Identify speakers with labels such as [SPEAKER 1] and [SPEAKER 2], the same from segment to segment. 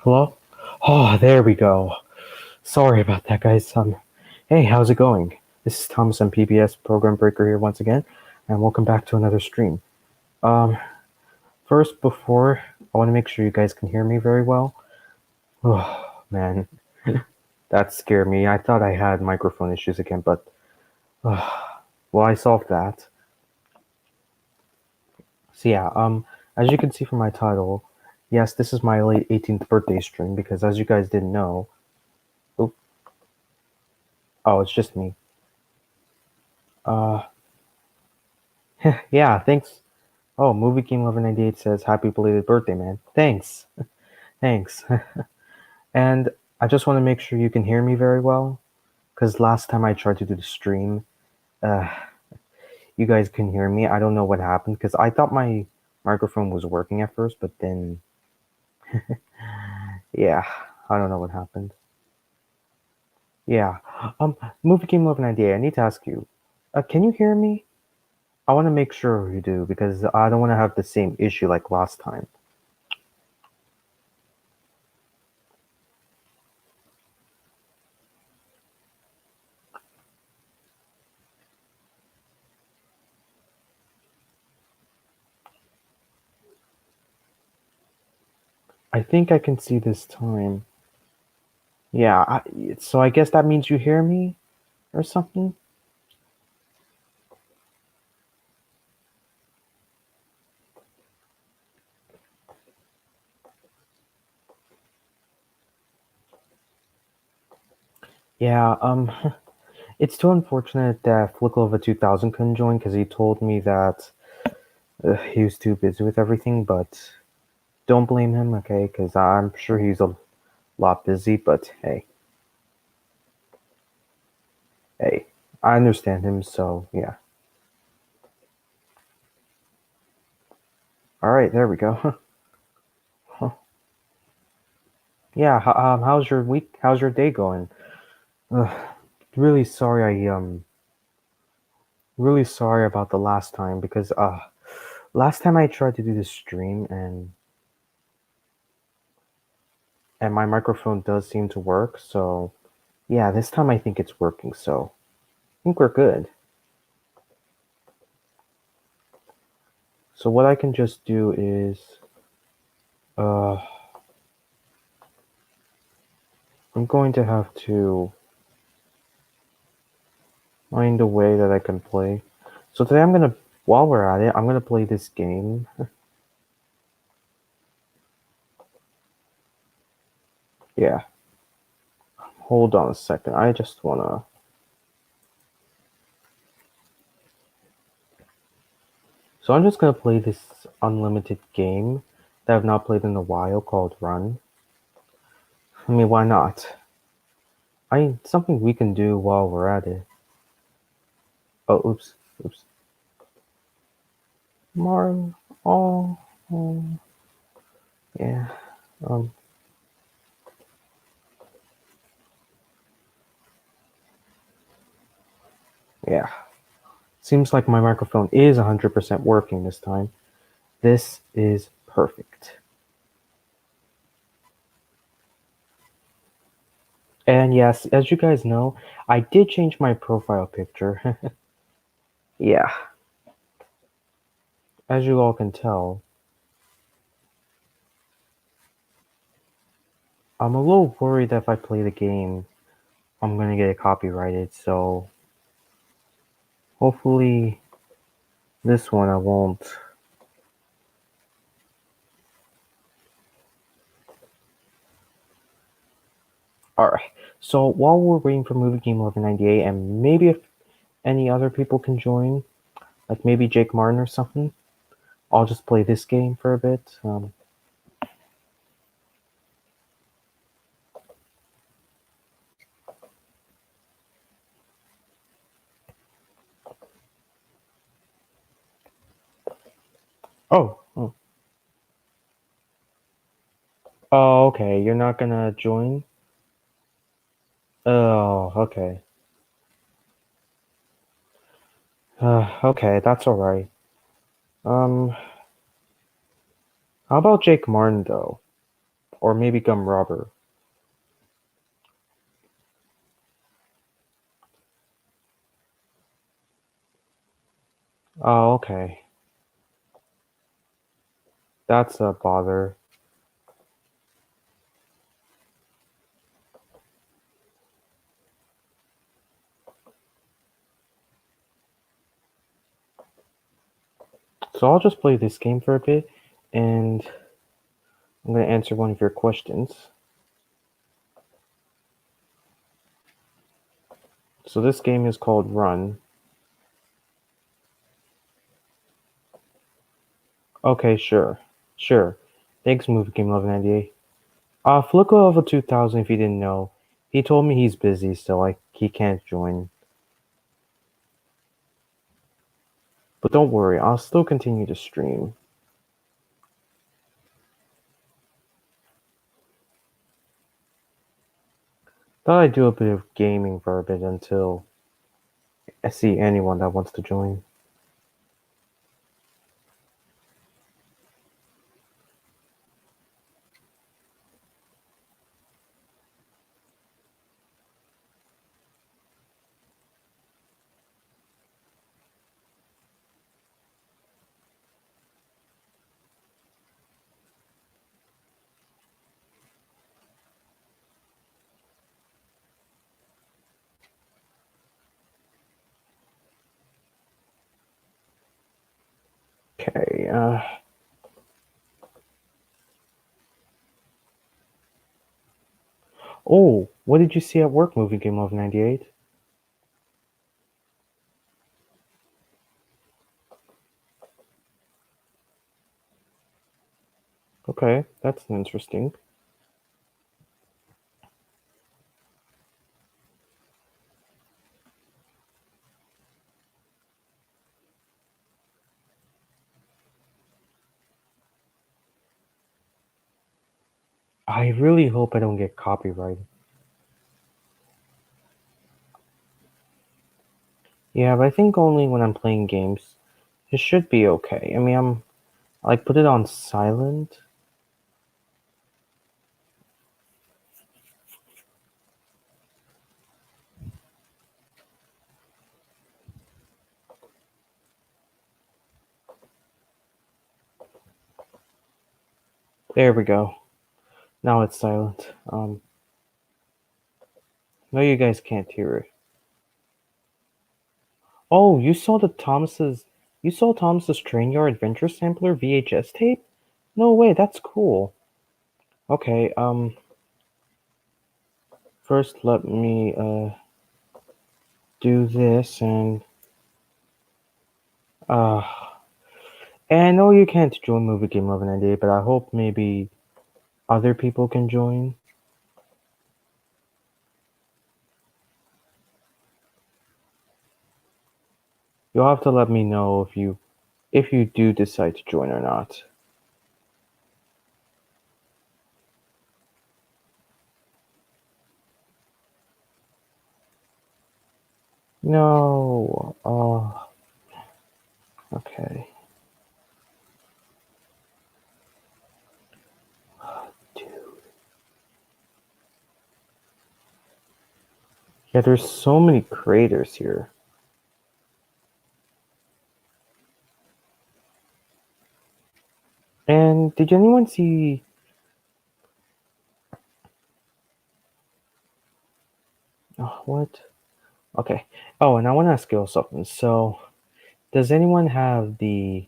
[SPEAKER 1] Hello? Oh, there we go. Sorry about that, guys. Hey, how's it going? This is Thomas on PBS Program Breaker here once again, and welcome back to another stream. Um, First, before, I want to make sure you guys can hear me very well. Oh, man, that scared me. I thought I had microphone issues again, but, well, I solved that. So yeah, as you can see from my title, yes, this is my late 18th birthday stream, because as you guys didn't know, oh, it's just me. Uh, yeah, thanks. Oh, Movie Game 1198 says, Happy belated birthday, man. Thanks. Thanks. And I just want to make sure you can hear me very well, because last time I tried to do the stream, uh, you guys couldn't hear me. I don't know what happened, because I thought my microphone was working at first, but then, yeah, I don't know what happened. Yeah. Movie Game 1198, I need to ask you, can you hear me? I want to make sure you do, because I don't want to have the same issue like last time. I think I can see this time. Yeah, so I guess that means you hear me or something? Yeah, it's too unfortunate that Flicklova 2000 couldn't join because he told me that he was too busy with everything, but don't blame him, okay? Because I'm sure he's a lot busy, but hey, I understand him, so yeah. Alright, there we go. Huh. Yeah, how's your week? How's your day going? Ugh, really sorry really sorry about the last time because last time I tried to do this stream and my microphone does seem to work, so yeah, this time I think it's working, so I think we're good. So what I can just do is uh I'm going to have to find a way that I can play. So today while we're at it, I'm gonna play this game. Yeah. Hold on a second. I just wanna So I'm just gonna play this unlimited game that I've not played in a while called Run. I mean, why not? Something we can do while we're at it. Oh, oops. Mar. Oh, oh, yeah. Um, yeah. Seems like my microphone is 100% working this time. This is perfect. And yes, as you guys know, I did change my profile picture. Yeah. As you all can tell, I'm a little worried that if I play the game, I'm gonna get it copyrighted, so hopefully this one I won't. Alright, so while we're waiting for Movie Game 1198, and maybe if any other people can join, like maybe Jake Martin or something, I'll just play this game for a bit. Oh. Oh, okay, you're not gonna join? Oh, okay. Okay, that's alright. How about Jake Martin, though? or maybe gum rubber. Oh, okay. That's a bother. So I'll just play this game for a bit, and I'm going to answer one of your questions. So this game is called Run. Okay, sure. Sure. Thanks, Movie Game 1198. Flickle Level 2000, if you didn't know. He told me he's busy, so he can't join. But don't worry, I'll still continue to stream. Thought I'd do a bit of gaming for a bit until I see anyone that wants to join. Okay, Oh, what did you see at work, Movie Game 1198? Okay, that's interesting. I really hope I don't get copyrighted. Yeah, but I think only when I'm playing games. It should be okay. I mean, put it on silent. There we go. Now it's silent. No, you guys can't hear it. Oh, you saw Thomas's Train Yard Adventure Sampler VHS tape? No way, that's cool. Okay, first let me, do this uh, and I know you can't join Movie Game 1198, but I hope maybe other people can join. You'll have to let me know if you do decide to join or not. No. Oh, okay. Dude. Yeah, there's so many creators here. And did anyone see? Oh, what? Okay. Oh, and I want to ask you something. So, does anyone have the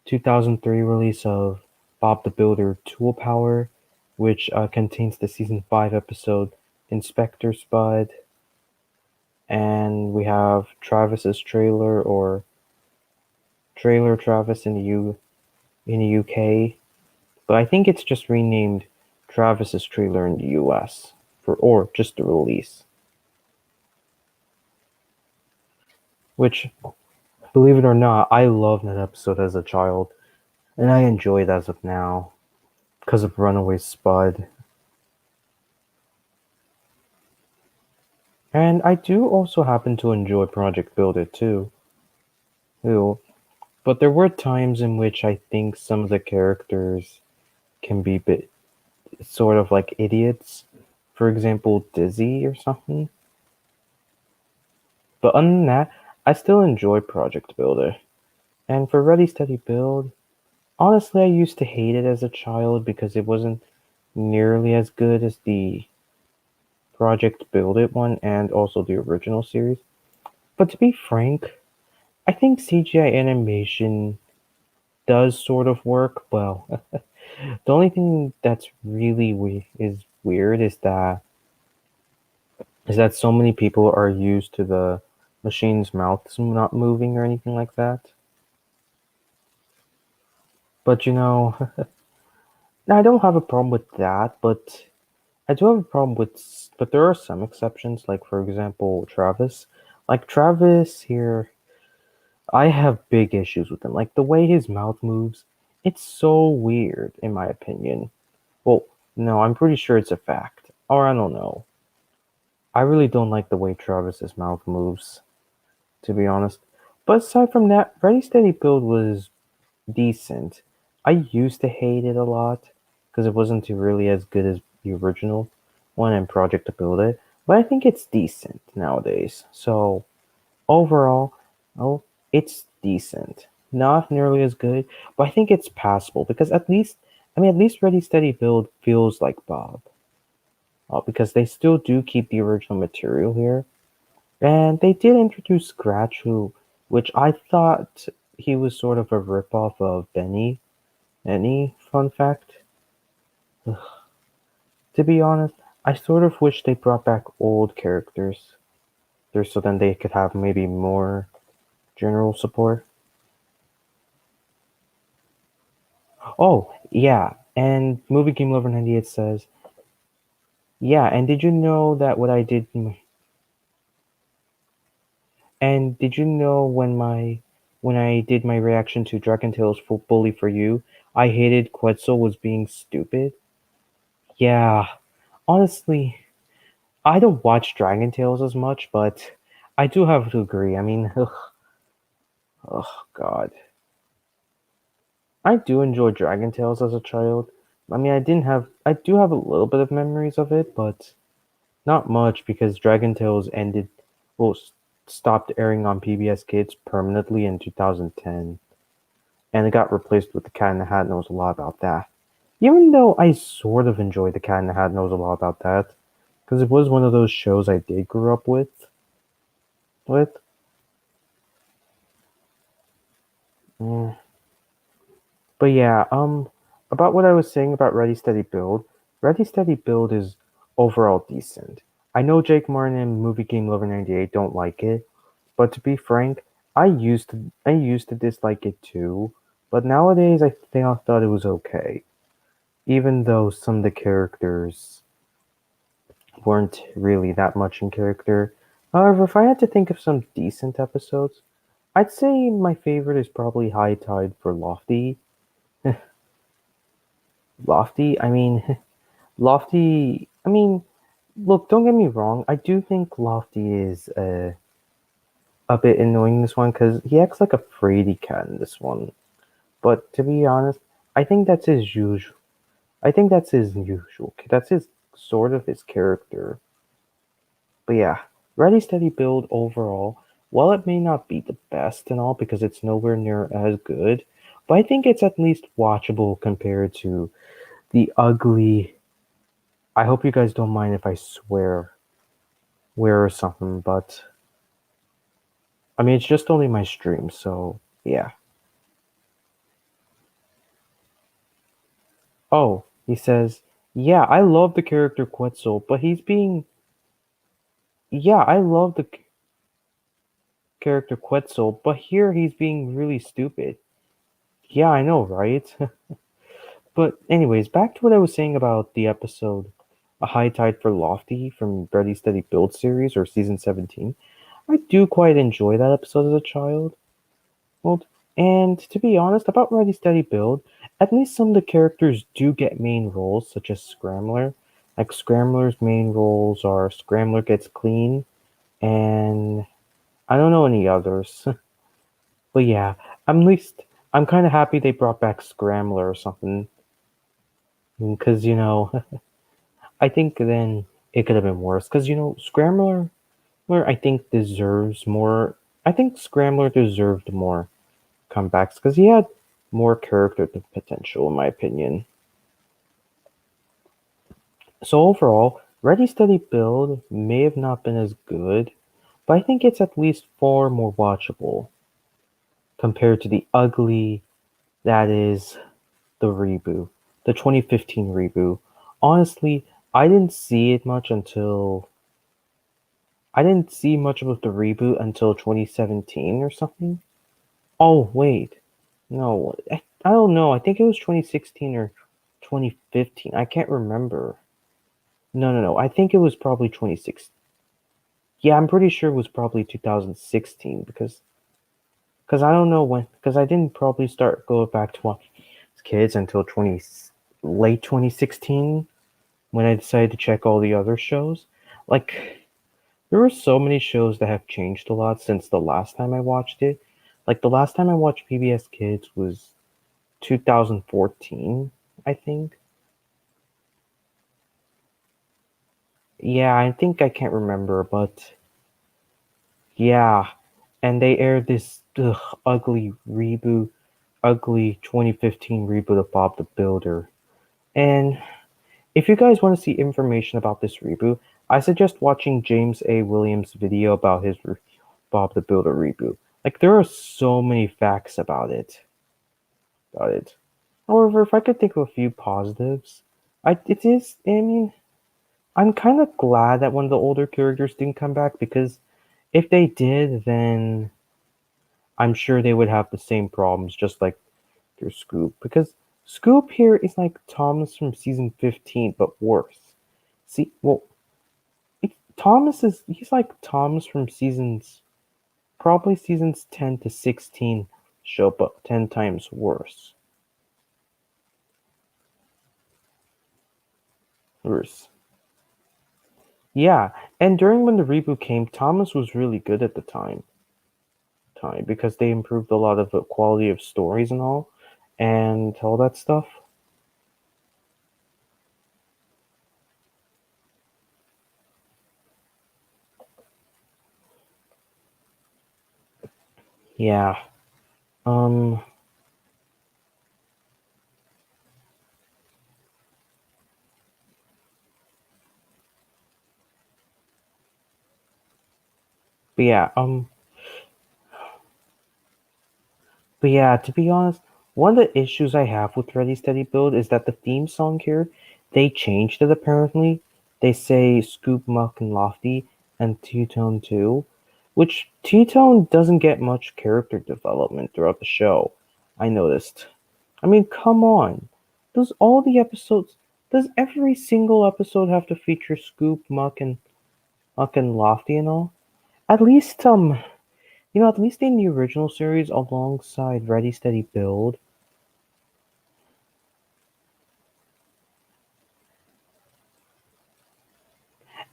[SPEAKER 1] 2003 release of Bob the Builder Tool Power, which contains the season 5 episode Inspector Spud, and we have Travis's trailer or Trailer Travis in the UK, but I think it's just renamed Travis's trailer in the US or just the release. Which, believe it or not, I loved that episode as a child, and I enjoy it as of now because of Runaway Spud. And I do also happen to enjoy Project Build It too. Ew. But there were times in which I think some of the characters can be sort of like idiots. For example, Dizzy or something. But other than that, I still enjoy Project Builder. And for Ready Steady Build, honestly, I used to hate it as a child because it wasn't nearly as good as the Project Build It one and also the original series. But to be frank, I think CGI animation does sort of work well. The only thing that's really is weird is that so many people are used to the machine's mouths not moving or anything like that. But I don't have a problem with that, but I do have a problem but there are some exceptions, like for example, Travis. Like Travis here, I have big issues with him. Like the way his mouth moves, it's so weird, in my opinion. Well, no, I'm pretty sure it's a fact. Or I don't know. I really don't like the way Travis's mouth moves, to be honest. But aside from that, Ready Steady Build was decent. I used to hate it a lot because it wasn't really as good as the original one and Project to Build It, but I think it's decent nowadays. So overall, oh, it's decent. Not nearly as good, but I think it's passable because at least Ready Steady Build feels like Bob. Because they still do keep the original material here, and they did introduce Scratch, which I thought he was sort of a ripoff of Benny. Any fun fact? To be honest, I sort of wish they brought back old characters there so then they could have maybe more general support. Oh, yeah, and Movie Game Lover 98 says, yeah, and did you know that what I did and did you know when I did my reaction to Dragon Tales Full Bully for You, I hated Quetzal was being stupid? Yeah, honestly, I don't watch Dragon Tales as much, but I do have to agree. I mean, ugh, oh god. I do enjoy Dragon Tales as a child. I mean, I do have a little bit of memories of it, but not much because Dragon Tales stopped airing on PBS Kids permanently in 2010, and it got replaced with The Cat in the Hat Knows a Lot About That. Even though I sort of enjoy The Cat in the Hat Knows a Lot About That, because it was one of those shows I did grow up with. Mm. But yeah, about what I was saying about Ready Steady Build, Ready Steady Build is overall decent. I know Jake Martin and Movie Game Lover 98 don't like it, but to be frank, I used to dislike it too, but nowadays I think I thought it was okay, even though some of the characters weren't really that much in character. However, if I had to think of some decent episodes, I'd say my favorite is probably High Tide for Lofty. Lofty, I mean, Lofty, I mean, look, don't get me wrong. I do think Lofty is a bit annoying in this one because he acts like a fraidy cat in this one. But to be honest, I think that's his usual. I think that's his usual. That's his sort of his character. But yeah, Ready Steady Build overall, while it may not be the best and all because it's nowhere near as good, but I think it's at least watchable compared to the ugly. I hope you guys don't mind if I swear or something, but I mean, it's just only my stream, so yeah. Oh, he says, yeah, I love the character Quetzal, but he's being. Yeah, I love the character Quetzal, but here he's being really stupid. Yeah, I know, right? But anyways, back to what I was saying about the episode A High Tide for Lofty from Ready Steady Build series or season 17. I do quite enjoy that episode as a child. Well, and to be honest, about Ready Steady Build, at least some of the characters do get main roles, such as Scrambler. Like Scrambler's main roles are Scrambler Gets Clean, and I don't know any others. But yeah, I'm kind of happy they brought back Scrambler or something. Because, I think then it could have been worse. Because, Scrambler, I think, deserves more. I think Scrambler deserved more comebacks because he had more character potential, in my opinion. So overall, Ready Steady Build may have not been as good, but I think it's at least far more watchable compared to the ugly that is the reboot, the 2015 reboot. Honestly, I didn't see it much until I didn't see much of the reboot until 2017 or something. Oh, wait. No, I don't know. I think it was 2016 or 2015. I can't remember. No, no, no. I think it was probably 2016. Yeah, I'm pretty sure it was probably 2016 because I don't know when because I didn't probably start going back to watch kids until 20 late 2016 when I decided to check all the other shows. Like there were so many shows that have changed a lot since the last time I watched it. Like the last time I watched PBS Kids was 2014, I think. Yeah, I think I can't remember, but yeah. And they aired this ugly reboot, ugly 2015 reboot of Bob the Builder. And if you guys want to see information about this reboot, I suggest watching James A. Williams' video about his Bob the Builder reboot. Like there are so many facts about it. However, if I could think of a few positives, I mean, I'm kind of glad that one of the older characters didn't come back because if they did, then I'm sure they would have the same problems, just like your Scoop. Because Scoop here is like Thomas from season 15, but worse. See, well, he's like Thomas from probably seasons 10 to 16 show, but 10 times worse. Worse. Yeah, and during when the reboot came, Thomas was really good at the time because they improved a lot of the quality of stories and all that stuff. Yeah. Um. But yeah. But yeah. To be honest, one of the issues I have with Ready Steady Build is that the theme song here, they changed it apparently. They say Scoop, Muck, and Lofty, and T-Tone too, which T-Tone doesn't get much character development throughout the show. I noticed. I mean, come on. Does all the episodes, does every single episode have to feature Scoop, Muck and Lofty and all? At least, at least in the original series alongside Ready Steady Build,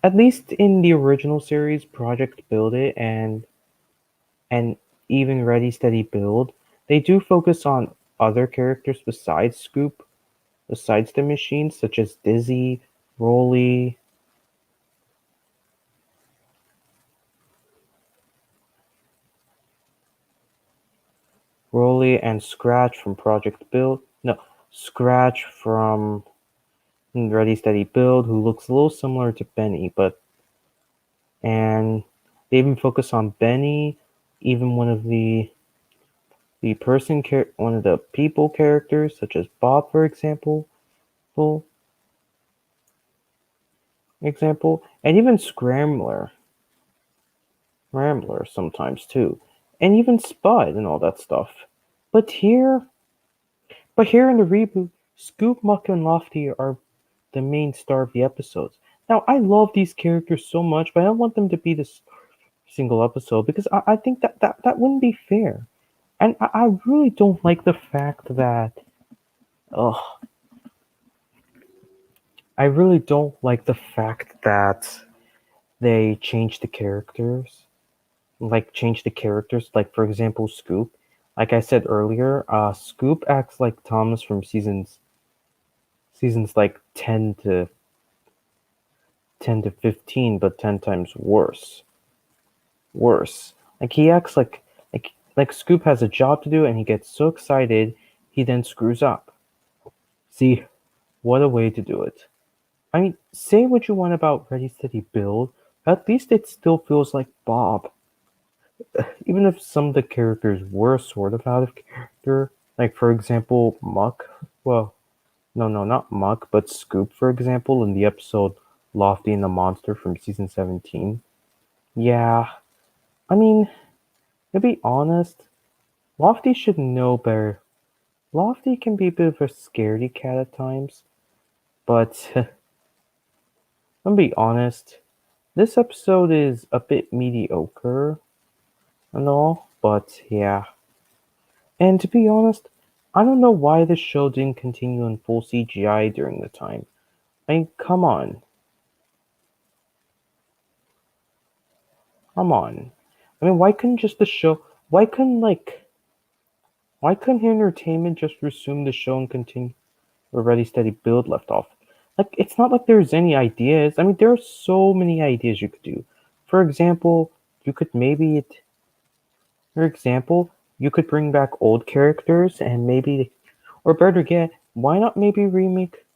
[SPEAKER 1] at least in the original series, Project Build It and even Ready Steady Build, they do focus on other characters besides the machines, such as Dizzy, Rolly, and Scratch from Project Build. No, Scratch from Ready Steady Build, who looks a little similar to Benny, and they even focus on Benny, even one of the people characters, such as Bob, for full example, and even Rambler sometimes too, and even Spud and all that stuff. But here, but here in the reboot, Scoop, Muck, and Lofty are the main star of the episodes. Now, I love these characters so much, but I don't want them to be this single episode because I think that wouldn't be fair. And I really don't like the fact that, oh, I really don't like the fact that they change the characters. Like, change the characters. Like, for example, Scoop. Like I said earlier, Scoop acts like Thomas from seasons like 10 to 15, but 10 times worse. Worse. Like he acts like Scoop has a job to do and he gets so excited he then screws up. See, what a way to do it. I mean, say what you want about Ready Steady Build, at least it still feels like Bob. Even if some of the characters were sort of out of character, like for example, Muck. Well, no, not Muck, but Scoop, for example, in the episode Lofty and the Monster from season 17. Yeah, I mean, to be honest, Lofty should know better. Lofty can be a bit of a scaredy cat at times, but I'm be honest, this episode is a bit mediocre and all, but yeah. And to be honest, I don't know why the show didn't continue in full CGI during the time. I mean, come on. Come on. I mean, why couldn't just the show. Why couldn't, like. Why couldn't entertainment just resume the show and continue where Ready Steady Build left off? Like, it's not like there's any ideas. I mean, there are so many ideas you could do. For example, you could maybe. For example, you could bring back old characters and maybe. Or better yet, why not maybe remake.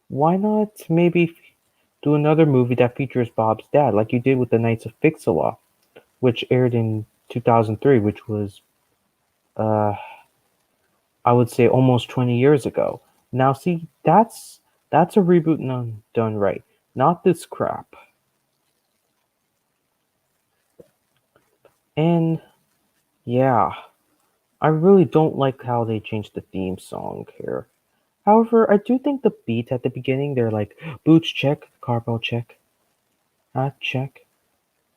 [SPEAKER 1] Why not maybe do another movie that features Bob's dad, like you did with the Knights of Fixala, which aired in 2003, which was, uh, I would say, almost 20 years ago. Now, see, that's a reboot done right, not this crap. And yeah, I really don't like how they changed the theme song here. However, I do think the beat at the beginning, they're like boots check, carbell check, hat check,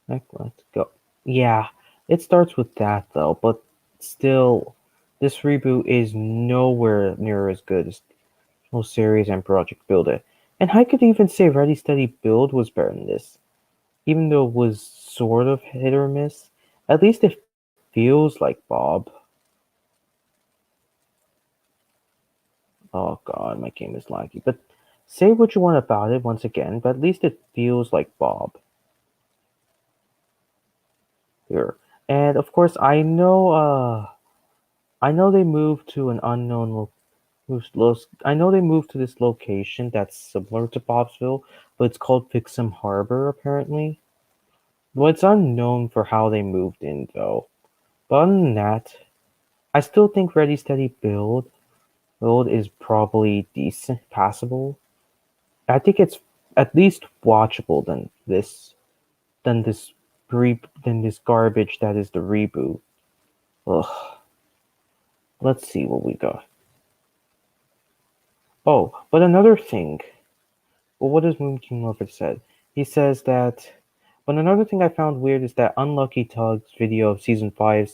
[SPEAKER 1] let's go. Yeah, it starts with that though, but still, this reboot is nowhere near as good as Full Series and Project Build It. And I could even say Ready Steady Build was better than this, even though it was sort of hit or miss. At least it feels like Bob. Oh god, my game is laggy. But say what you want about it once again, but at least it feels like Bob here. And of course, I know they moved to an unknown I know they moved to this location that's similar to Bobsville, but it's called Fixham Harbor apparently. Well, it's unknown for how they moved in though. But other than that, I still think Ready Steady Build is probably decent, passable. I think it's at least watchable than this than this garbage that is the reboot. Ugh. Let's see what we got. Oh, but another thing. Well, what does Moonking Lover said? He says that. But another thing I found weird is that Unlucky Tug's video of season 5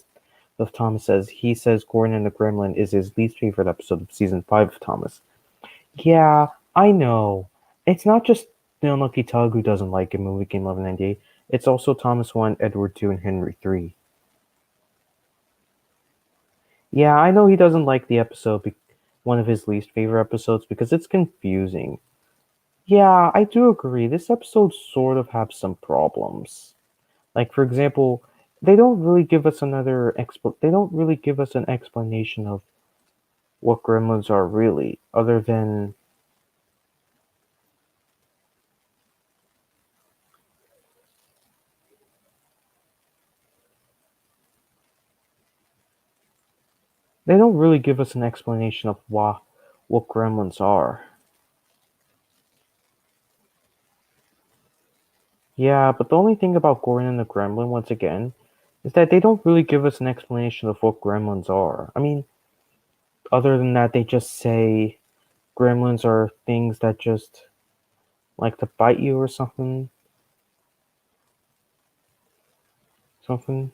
[SPEAKER 1] of Thomas he says Gordon and the Gremlin is his least favorite episode of season 5 of Thomas. Yeah, I know. It's not just the Unlucky Tug who doesn't like a movie Game 1198. It's also Thomas 1, Edward 2, and Henry 3. Yeah, I know he doesn't like the episode, one of his least favorite episodes, because it's confusing. Yeah, I do agree. This episode sort of has some problems. Like, for example, they don't really give us they don't really give us an explanation of what gremlins are really, other than they don't really give us an explanation of what gremlins are. Yeah, but the only thing about Gordon and the Gremlin, once again, is that they don't really give us an explanation of what gremlins are. I mean, other than that, they just say gremlins are things that just like to bite you or something. Something.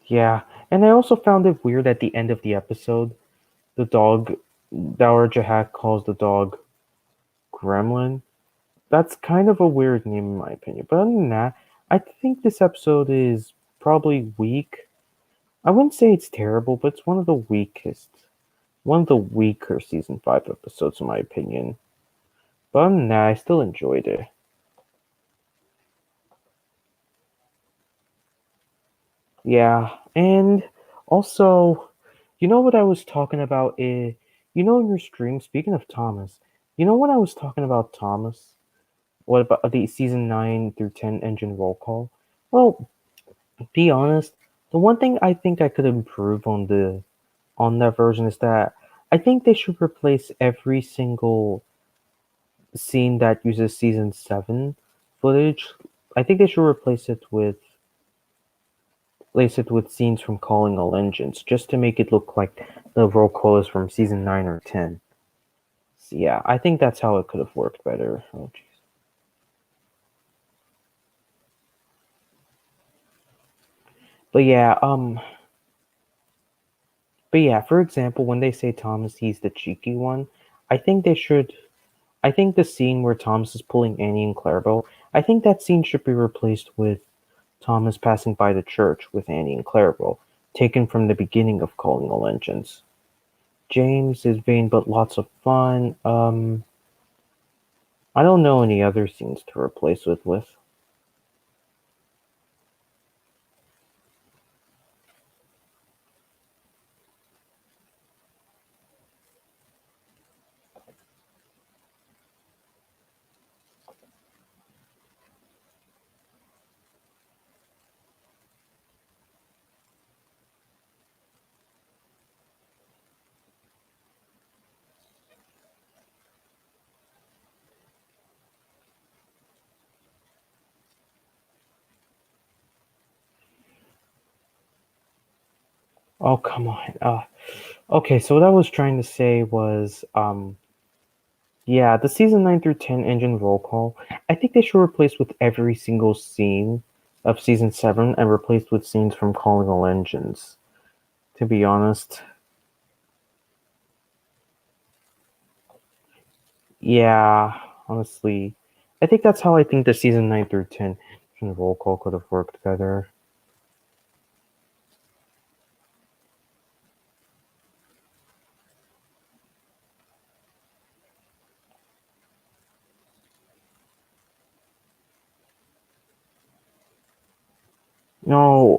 [SPEAKER 1] Yeah, and I also found it weird at the end of the episode, the dog, Dower Jahak calls the dog Gremlin. That's kind of a weird name in my opinion. But other than that, I think this episode is probably weak. I wouldn't say it's terrible, but it's one of the weakest. one of the weaker season 5 episodes, in my opinion. But nah, I still enjoyed it. Yeah, and also, you know what I was talking about? In your stream, speaking of Thomas, you know what I was talking about Thomas? What about the season 9 through 10 engine roll call? Well, be honest, the one thing I think I could improve on that version is that I think they should replace every single scene that uses season 7 footage. I think they should replace it with scenes from Calling All Engines, just to make it look like the roll call is from season 9 or 10. So yeah, I think that's how it could have worked better. Oh, jeez. But yeah, for example, when they say Thomas, he's the cheeky one, I think they should. I think the scene where Thomas is pulling Annie and Clarabelle, I think that scene should be replaced with Thomas passing by the church with Annie and Clarabelle, taken from the beginning of Calling All Engines. James is vain but lots of fun. I don't know any other scenes to replace it with. Oh come on. Okay, so what I was trying to say was, yeah, the season 9 through 10 engine roll call, I think they should replace with every single scene of season 7 and replaced with scenes from Calling All Engines. To be honest, yeah, honestly, I think that's how I think the season 9 through 10 engine roll call could have worked better. No,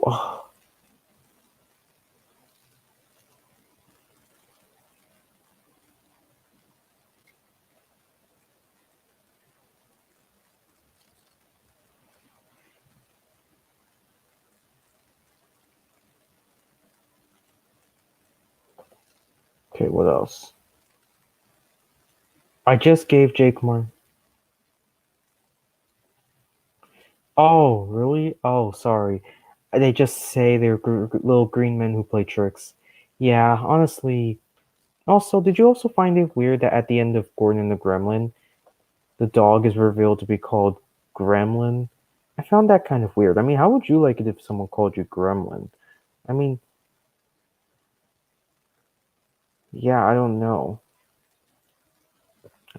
[SPEAKER 1] okay, what else? I just gave Jake more. Oh, really? Oh, sorry. They just say they're little green men who play tricks. Yeah, honestly. Also, did you also find it weird that at the end of Gordon and the Gremlin, the dog is revealed to be called Gremlin? I found that kind of weird. I mean, how would you like it if someone called you Gremlin? I mean, yeah, I don't know.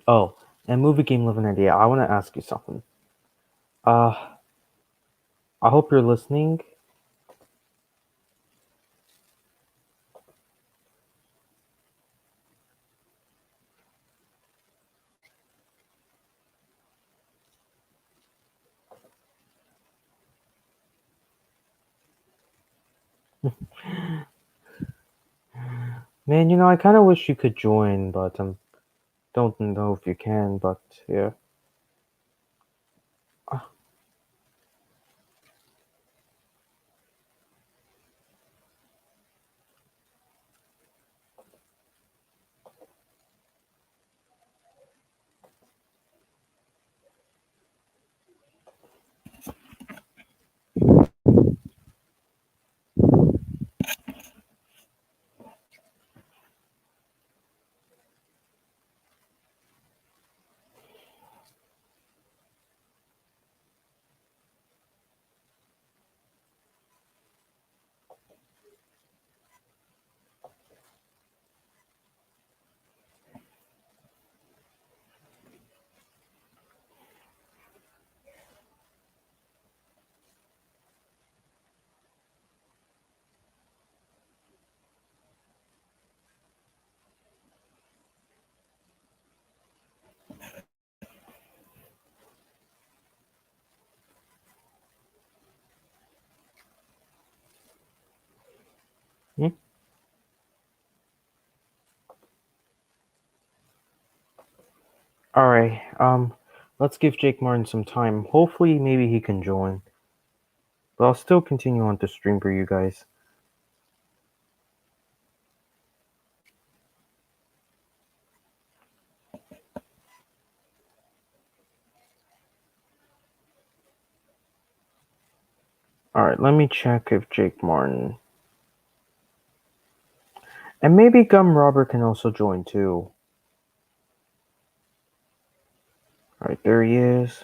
[SPEAKER 1] Oh, and movie game living idea. I want to ask you something. Uh, I hope you're listening. Man, I kind of wish you could join, but don't know if you can. But yeah. Alright, let's give Jake Martin some time. Hopefully, maybe he can join. But I'll still continue on to stream for you guys. Alright, let me check if Jake Martin. And maybe Gum Robber can also join too. Alright, there he is.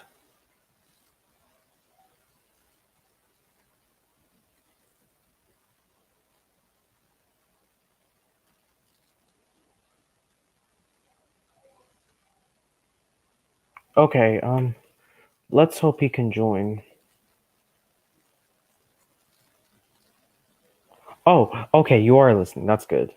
[SPEAKER 1] Okay, let's hope he can join. Oh, okay, you are listening. That's good.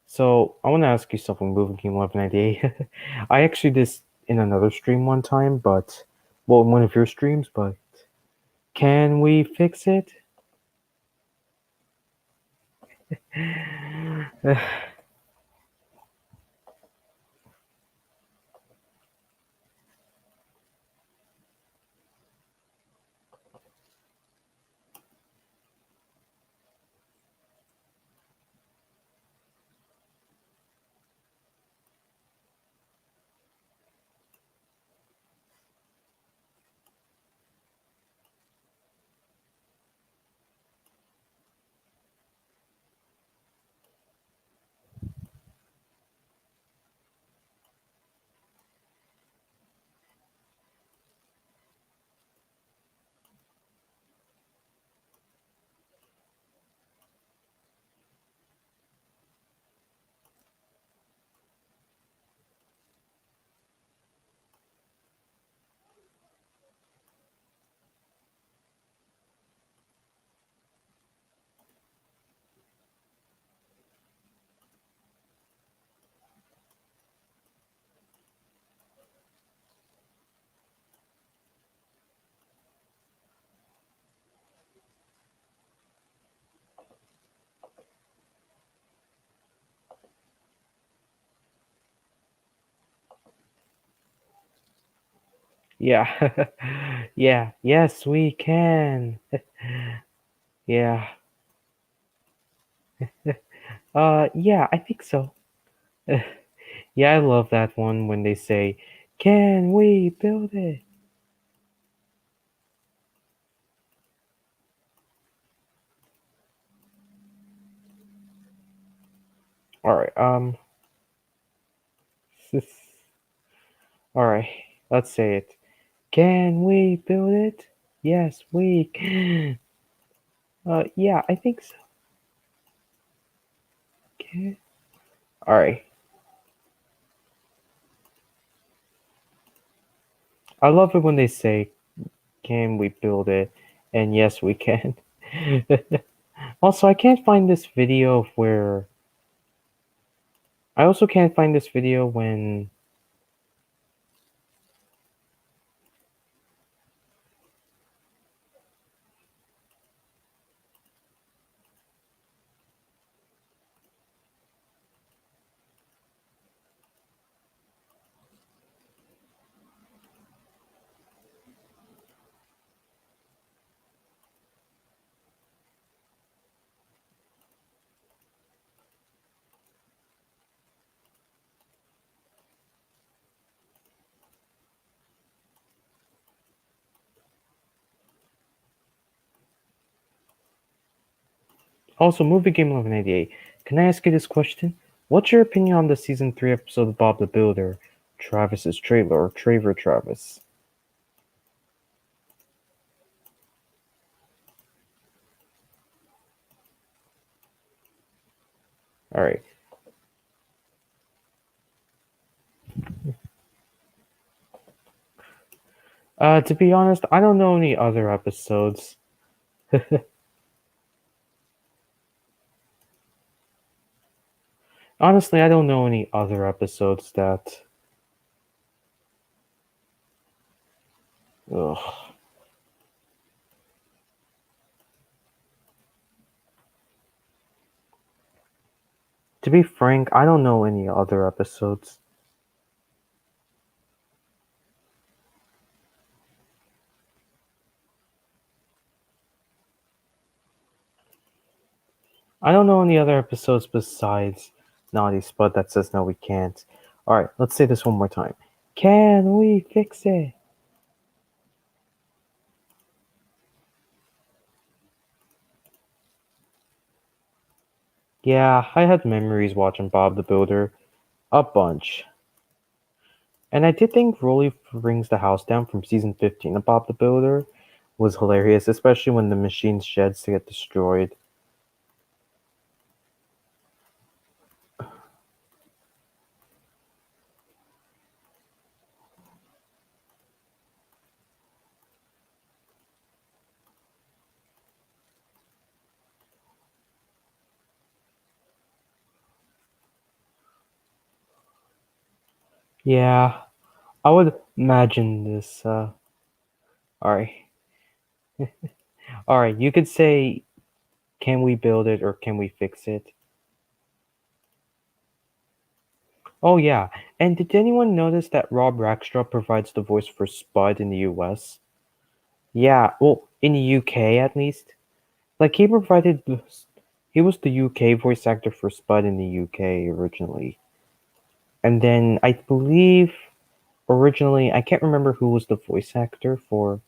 [SPEAKER 1] So, I want to ask you something, Moving King 1198. I actually did this in another stream one time, but, well, in one of your streams, but can we fix it? Yeah. Yeah. Yes, we can. Yeah. Yeah, I think so. Yeah, I love that one when they say, "Can we build it?" All right. All right. Let's say it. Can we build it? Yes, we can. Yeah, I think so. Can. All right. I love it when they say, "Can we build it?" And yes, we can. Also, I can't find this video of where. I also can't find this video when. Also, Movie Game 1188. Can I ask you this question? What's your opinion on the season 3 episode of Bob the Builder, Travis's trailer, or Traver Travis? All right. To be honest, I don't know any other episodes. Honestly, I don't know any other episodes that. Ugh. To be frank, I don't know any other episodes. I don't know any other episodes besides Naughty Spud that says no, we can't. Alright, let's say this one more time. Can we fix it? Yeah, I had memories watching Bob the Builder a bunch. And I did think Rolly brings the house down from season 15 of Bob the Builder was hilarious, especially when the machine sheds to get destroyed. Yeah, I would imagine this. Alright. Alright, you could say, can we build it or can we fix it? Oh, yeah. And did anyone notice that Rob Rackstraw provides the voice for Spud in the US? Yeah, well, in the UK at least. Like, he was the UK voice actor for Spud in the UK originally. And then I believe originally, I can't remember who was the voice actor for.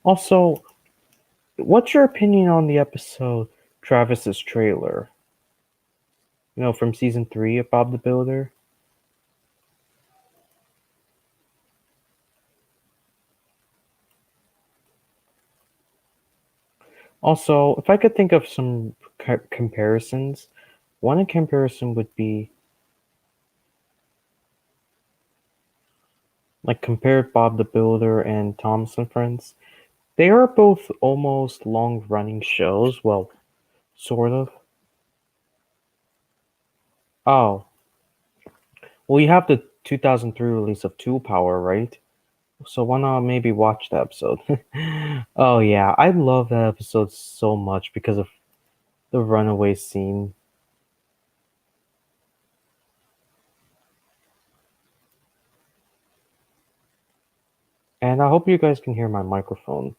[SPEAKER 1] Also, what's your opinion on the episode Travis's Trailer? From season 3 of Bob the Builder? Also, if I could think of some comparisons, one comparison would be like compare Bob the Builder and Thompson Friends. They are both almost long running shows. Well, sort of. Oh, well, you have the 2003 release of Tool Power, right? So why not maybe watch the episode? Oh, yeah, I love that episode so much because of the runaway scene. And I hope you guys can hear my microphone.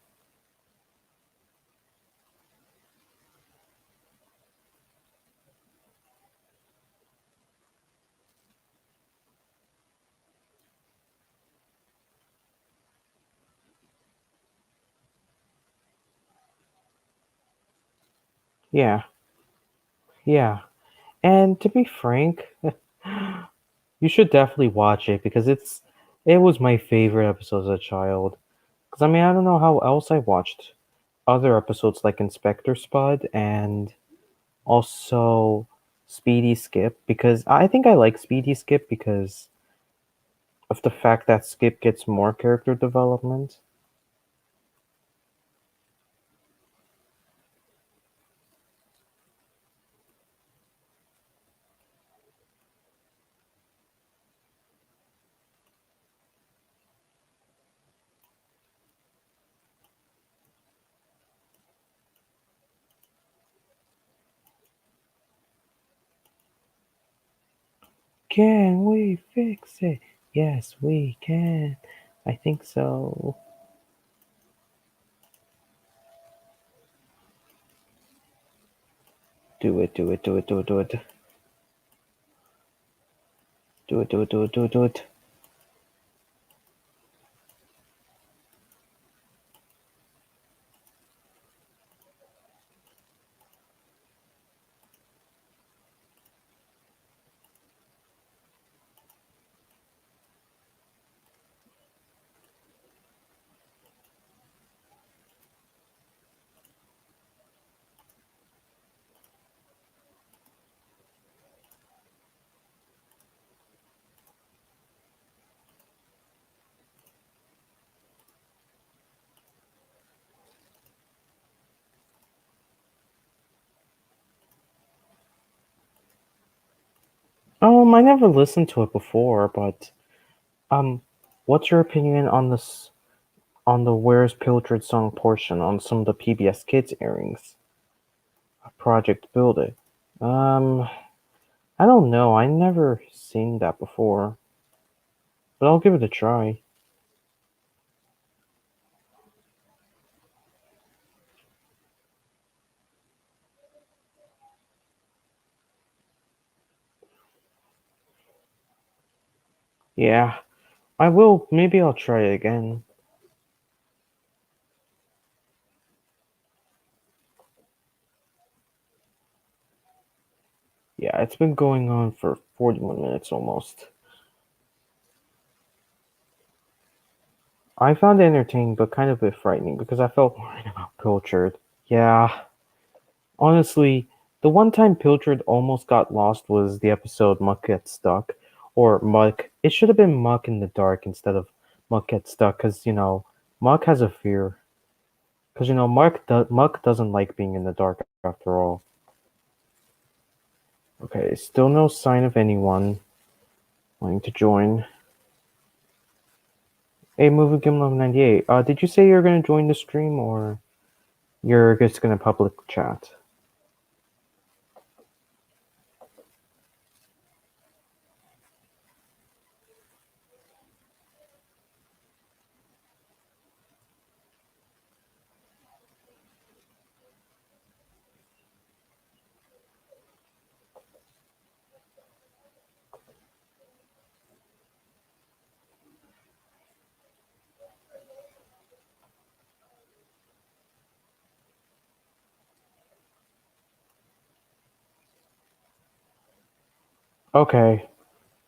[SPEAKER 1] Yeah, yeah. And to be frank, you should definitely watch it because it was my favorite episode as a child. Because I mean, I don't know how else I watched other episodes like Inspector Spud and also Speedy Skip because I think I like Speedy Skip because of the fact that Skip gets more character development. Can we fix it? Yes, we can. I think so. Do it, do it, do it, do it, do it. Do it, do it, do it, do it, do it. I never listened to it before, but um, What's your opinion on this on the Where's Pilchard song portion on some of the PBS Kids airings? Project Build It. Um, I don't know. I never seen that before, but I'll give it a try. Yeah, I will. Maybe I'll try it again. Yeah, it's been going on for 41 minutes almost. I found it entertaining, but kind of a bit frightening because I felt worried about Pilchard. Yeah, honestly, the one time Pilchard almost got lost was the episode Muck Gets Stuck. Or Muck. It should have been Muck in the Dark instead of Muck Gets Stuck because, Muck has a fear. Because, Muck doesn't like being in the dark after all. Okay, still no sign of anyone wanting to join. Hey, Movie Gimlo 98. Did you say you're gonna join the stream or you're just gonna public chat? Okay.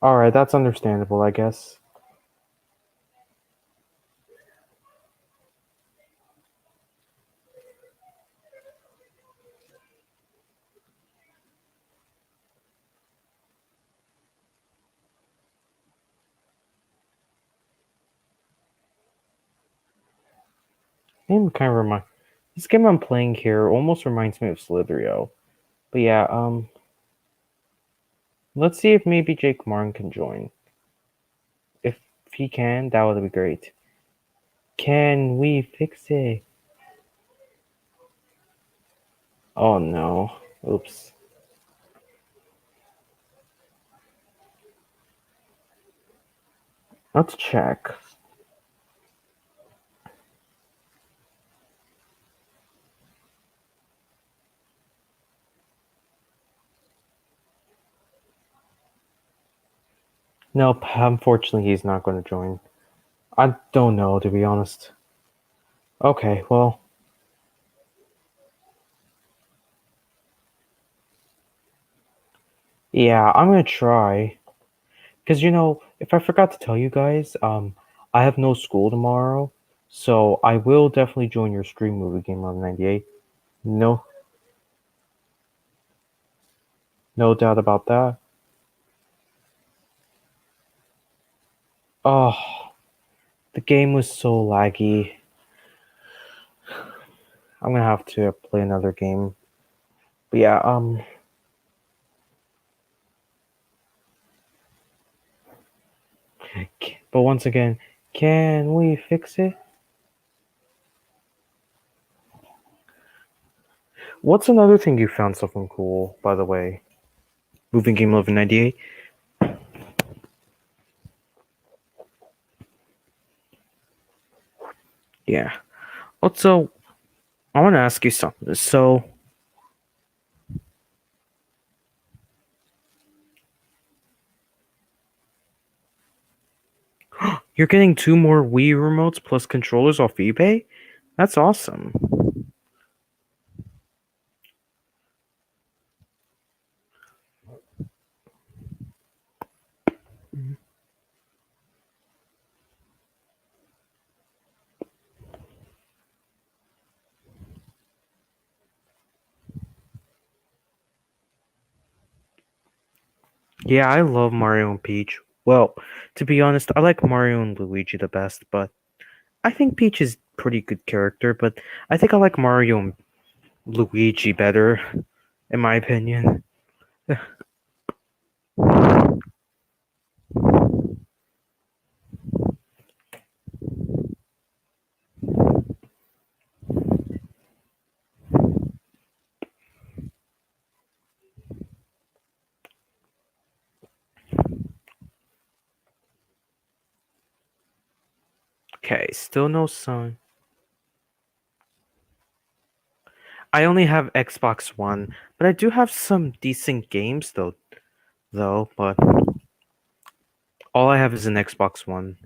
[SPEAKER 1] Alright, that's understandable, I guess. Name kind of remind This game I'm playing here almost reminds me of Slitherio. But yeah, let's see if maybe Jake Martin can join. If he can, that would be great. Can we fix it? Oh no. Oops. Let's check. Nope, unfortunately he's not going to join. I don't know, to be honest. Okay, well. Yeah, I'm gonna try. Because, if I forgot to tell you guys, I have no school tomorrow. So I will definitely join your stream movie game on 98. No, no doubt about that. Oh, the game was so laggy. I'm gonna have to play another game. But yeah, but once again, can we fix it? What's another thing you found something cool, by the way? Moving game 1198? Yeah. Also, I want to ask you something. So, you're getting 2 more Wii remotes plus controllers off eBay? That's awesome. Yeah, I love Mario and Peach. Well, to be honest, I like Mario and Luigi the best, but I think Peach is pretty good character, but I think I like Mario and Luigi better, in my opinion. Okay, still no sign. I only have Xbox One, but I do have some decent games though, but all I have is an Xbox One.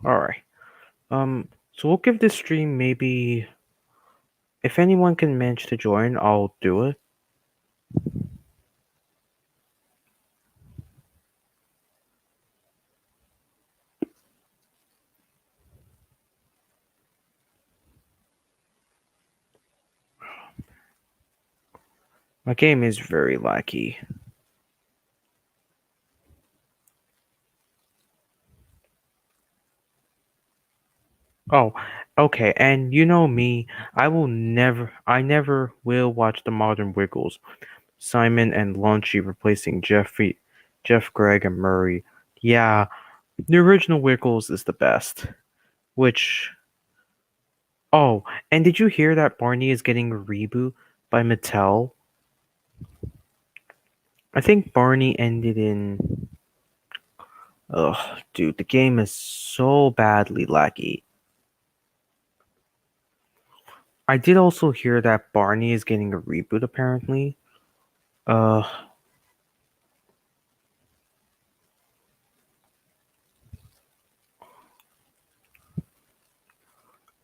[SPEAKER 1] All right. So we'll give this stream maybe if anyone can manage to join, I'll do it. My game is very laggy. Oh, okay. And you know me, I never will watch the Modern Wiggles. Simon and Launchy replacing Jeff, Greg, and Murray. Yeah, the original Wiggles is the best. Which, oh, and did you hear that Barney is getting a reboot by Mattel? I think Barney ended in. Ugh, dude, the game is so badly laggy. I did also hear that Barney is getting a reboot apparently. Uh,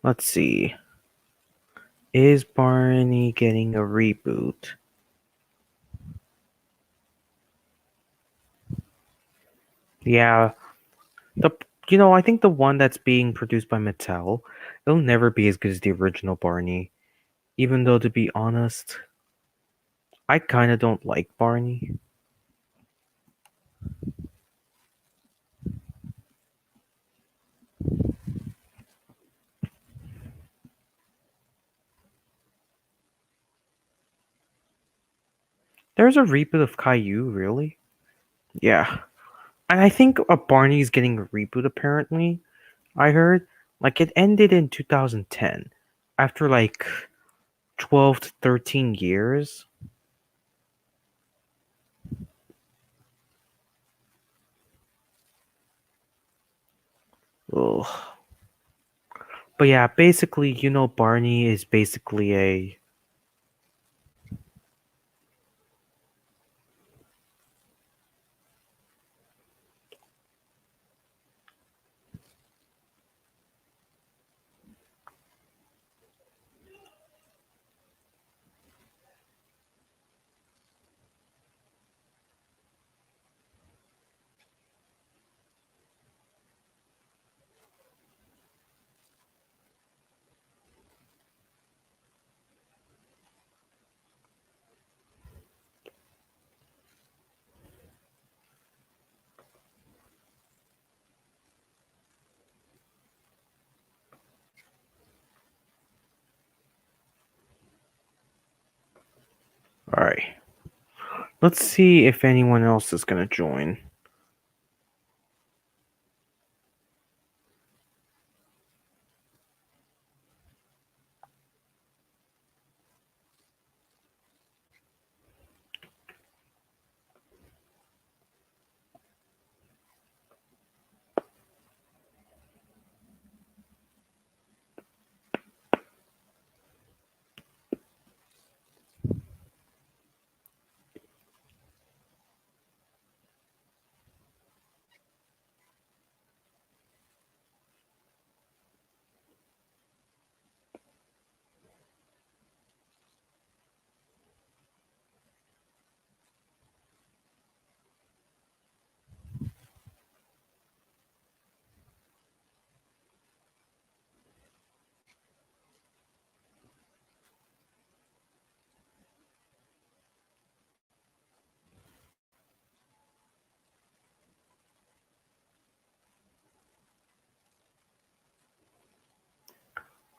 [SPEAKER 1] let's see. Is Barney getting a reboot? Yeah, the I think the one that's being produced by Mattel, it'll never be as good as the original Barney. Even though to be honest, I kind of don't like Barney. There's a reboot of Caillou, really? Yeah. And I think a Barney's getting a reboot apparently. I heard like it ended in 2010 after like 12 to 13 years. Ugh. But yeah, basically, Barney is basically a. Alright. Let's see if anyone else is gonna join.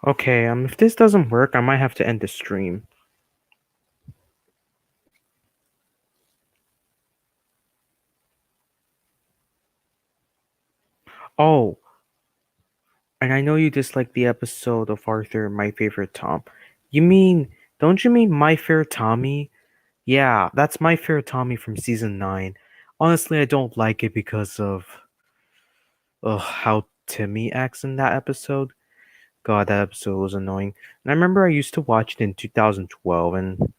[SPEAKER 1] Okay, if this doesn't work, I might have to end the stream. Oh, and I know you dislike the episode of Arthur, My Favorite Tom. You mean, don't you mean My Fair Tommy? Yeah, that's My Fair Tommy from season 9. Honestly, I don't like it because of how Timmy acts in that episode. God, that episode was annoying. And I remember I used to watch it in 2012, and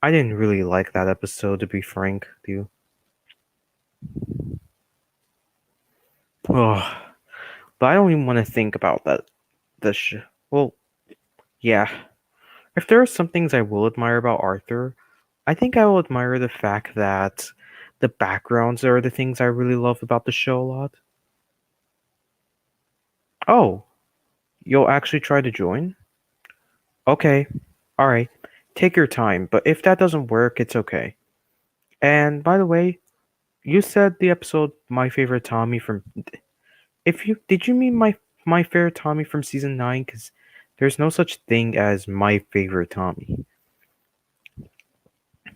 [SPEAKER 1] I didn't really like that episode, to be frank with you. Ugh. But I don't even want to think about that. Well, yeah. If there are some things I will admire about Arthur, I think I will admire the fact that the backgrounds are the things I really love about the show a lot. Oh, you'll actually try to join? Okay. Alright. Take your time, but if that doesn't work, it's okay. And by the way, you said the episode My Favorite Tommy from if you did you mean My Favorite Tommy from season 9 cuz there's no such thing as My Favorite Tommy.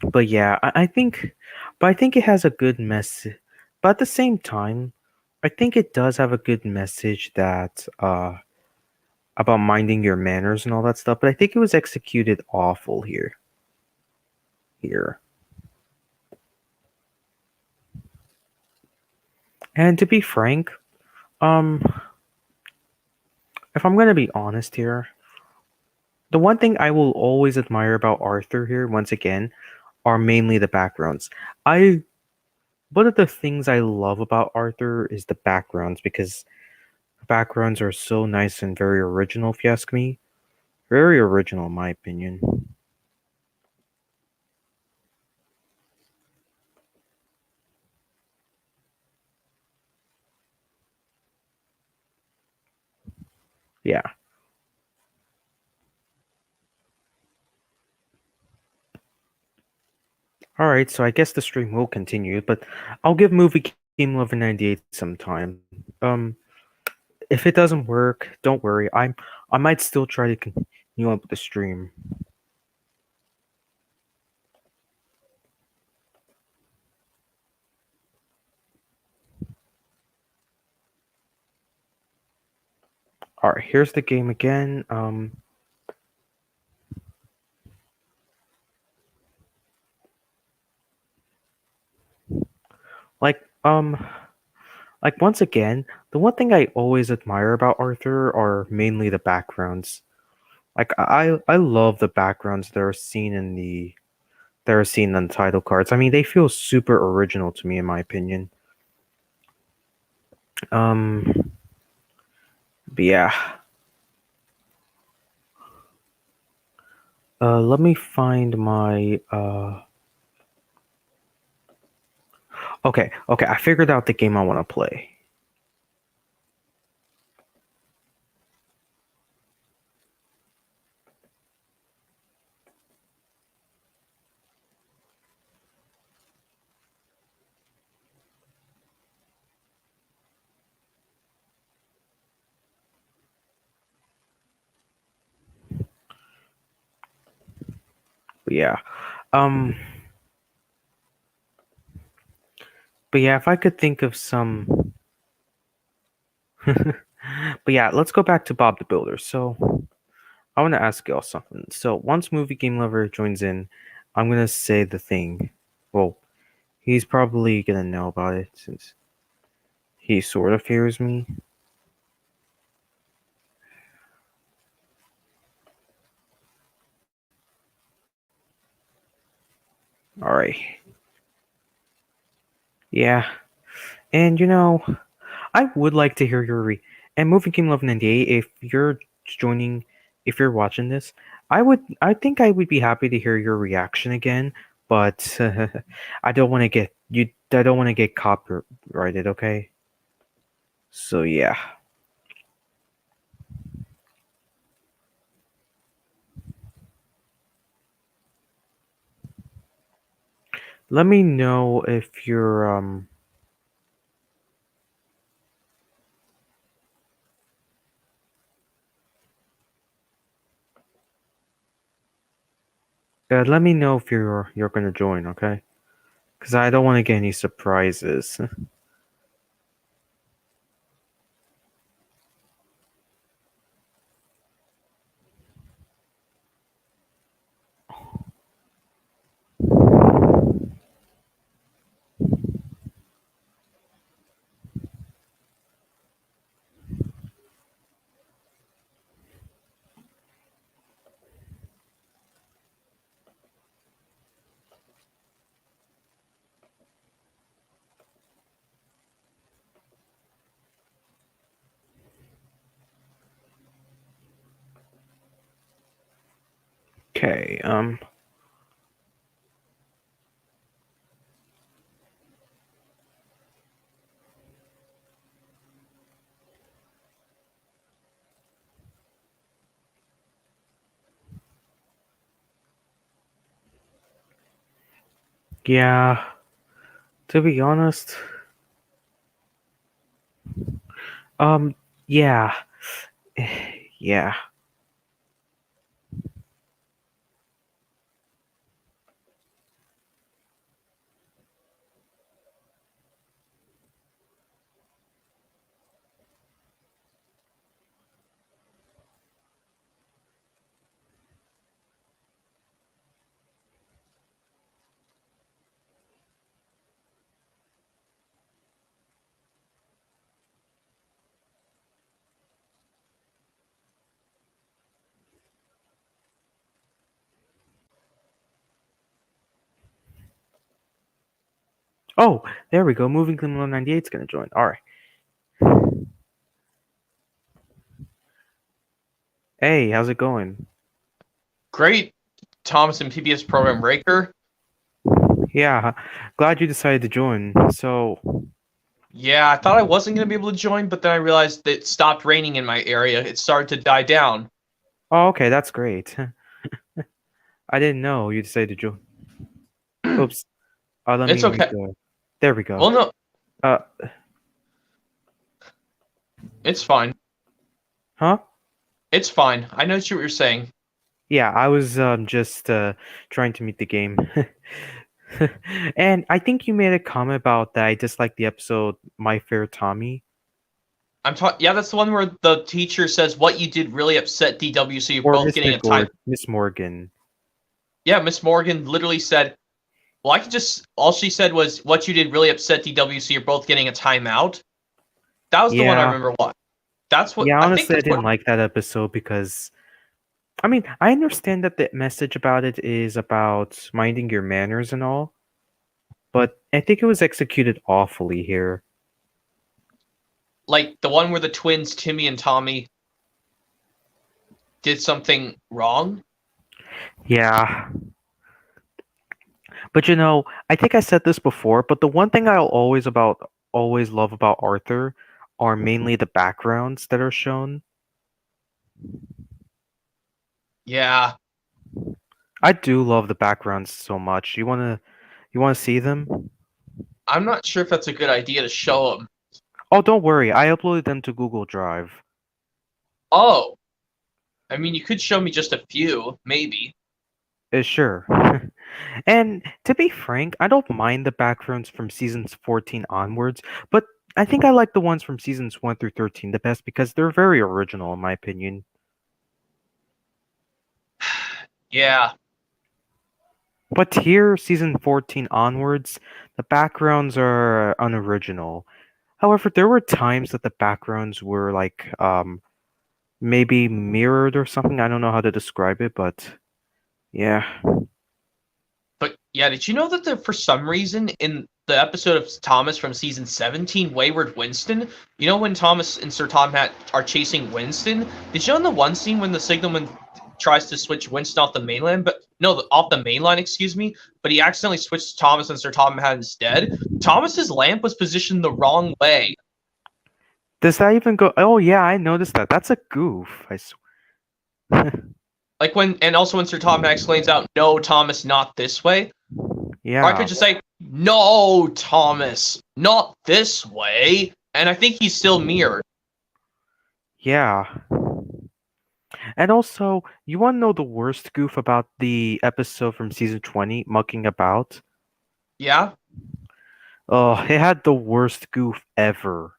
[SPEAKER 1] But yeah, I think it has a good message. But at the same time, I think it does have a good message that about minding your manners and all that stuff, but I think it was executed awful here. And to be frank, um if I'm going to be honest here, the one thing I will always admire about Arthur here once again are mainly the backgrounds. I One of the things I love about Arthur is the backgrounds because the backgrounds are so nice and very original if you ask me. Very original in my opinion. Yeah. All right, so I guess the stream will continue, but I'll give Movie Game Lover 98 some time. Um if it doesn't work, don't worry. I might still try to continue up with the stream. All right, here's the game again. Like like once again, the one thing I always admire about Arthur are mainly the backgrounds. Like I love the backgrounds that are seen on the title cards. I mean, they feel super original to me in my opinion. Um but yeah. Let me find my okay, I figured out the game I want to play. But yeah. Um but yeah, if I could think of some but yeah, let's go back to Bob the Builder. So I want to ask y'all something. So once Movie Game Lover joins in, I'm gonna say the thing. Well, he's probably gonna know about it since he sort of hears me. All right. Yeah, and I would like to hear your and Movie Game Love 98. If you're joining, if you're watching this, I think I would be happy to hear your reaction again. But I don't want to get you. I don't want to get copyrighted. Okay. So yeah, let me know if you're let me know if you're gonna join. Okay. Because I don't want to get any surprises. Okay. Yeah. To be honest, um, yeah, yeah. Oh, there we go. Moving Criminal 98 is gonna join. All right. Hey, how's it going?
[SPEAKER 2] Great, Thomas and PBS program breaker.
[SPEAKER 1] Yeah, glad you decided to join. So,
[SPEAKER 2] Yeah, I thought I wasn't going to be able to join, but then I realized that it stopped raining in my area. It started to die down.
[SPEAKER 1] oh, okay, that's great. I didn't know you decided to join. Oops. Let me
[SPEAKER 2] It's okay.
[SPEAKER 1] there we go.
[SPEAKER 2] Well, no,
[SPEAKER 1] Uh,
[SPEAKER 2] it's fine.
[SPEAKER 1] huh?
[SPEAKER 2] It's fine. I know what you're saying.
[SPEAKER 1] Yeah, I was just trying to meet the game. And I think you made a comment about that I disliked the episode My Fair Tommy
[SPEAKER 2] I'm talking. Yeah, that's the one where the teacher says what you did really upset DW, so you're
[SPEAKER 1] or
[SPEAKER 2] both getting a time.
[SPEAKER 1] Miss Morgan.
[SPEAKER 2] Yeah, Miss Morgan literally said, "Well, I could just." All she said was, "What you did really upset DW, so you're both getting a timeout." That was the one I
[SPEAKER 1] Yeah.
[SPEAKER 2] remember. What? That's what
[SPEAKER 1] Yeah,
[SPEAKER 2] I think.
[SPEAKER 1] honestly I
[SPEAKER 2] That's
[SPEAKER 1] didn't
[SPEAKER 2] what.
[SPEAKER 1] like that episode because I mean, I understand that the message about it is about minding your manners and all, but I think it was executed awfully here.
[SPEAKER 2] Like the one where the twins Timmy and Tommy did something wrong.
[SPEAKER 1] Yeah. But I think I said this before, but the one thing I'll always love about Arthur are mainly the backgrounds that are shown.
[SPEAKER 2] Yeah,
[SPEAKER 1] I do love the backgrounds so much. You wanna see them?
[SPEAKER 2] I'm not sure if that's a good idea to show them.
[SPEAKER 1] Oh, don't worry. I uploaded them to Google Drive.
[SPEAKER 2] Oh, I mean, you could show me just a few, maybe.
[SPEAKER 1] Sure. And to be frank, I don't mind the backgrounds from seasons 14 onwards, but I think I like the ones from seasons 1 through 13 the best because they're very original in my opinion.
[SPEAKER 2] Yeah,
[SPEAKER 1] But here, season 14 onwards, the backgrounds are unoriginal. However, there were times that the backgrounds were like maybe mirrored or something. I don't know how to describe it, but yeah.
[SPEAKER 2] but yeah, did you know that for some reason in the episode of Thomas from season 17, Wayward Winston, you know when Thomas and Sir Tom are chasing Winston? Did you know in the one scene when the signalman tries to switch Winston off the mainland, but no, off the main line, excuse me, but he accidentally switched Thomas and Sir Tom had instead? Thomas's lamp was positioned the wrong way.
[SPEAKER 1] Does that even go? Oh yeah, I noticed that. That's a goof. I swear.
[SPEAKER 2] Like and also when Sir Tom explains out, no, Thomas, not this way. Or I
[SPEAKER 1] Yeah,
[SPEAKER 2] could just say, no, Thomas, not this way. And I think he's still mirrored.
[SPEAKER 1] yeah. And also, you want to know the worst goof about the episode from season 20, Mucking About?
[SPEAKER 2] Yeah?
[SPEAKER 1] Oh, it had the worst goof ever.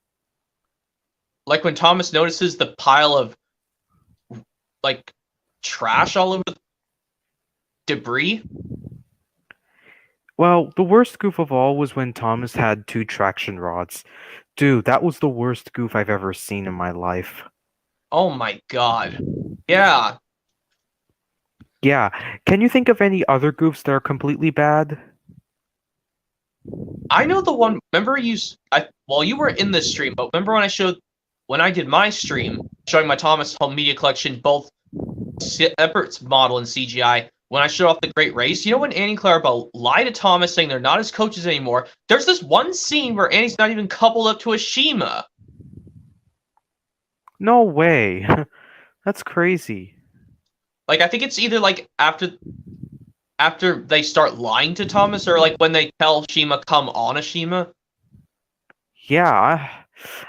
[SPEAKER 2] Like when Thomas notices the pile of, like, trash all over the debris.
[SPEAKER 1] Well, the worst goof of all was when Thomas had two traction rods. Dude, that was the worst goof I've ever seen in my life.
[SPEAKER 2] Oh my god. Yeah.
[SPEAKER 1] Yeah, can you think of any other goofs that are completely bad?
[SPEAKER 2] I know the one, remember well, you were in this stream, but remember when I did my stream, showing my Thomas Home Media Collection, both Separate model in CGI, when I showed off the Great Race. You know when Annie and Clarabelle lie to Thomas saying they're not his coaches anymore? There's this one scene where Annie's not even coupled up to Ashima.
[SPEAKER 1] No way. That's crazy.
[SPEAKER 2] Like I think it's either like after they start lying to Thomas or like when they tell Shima come on Ashima.
[SPEAKER 1] Yeah,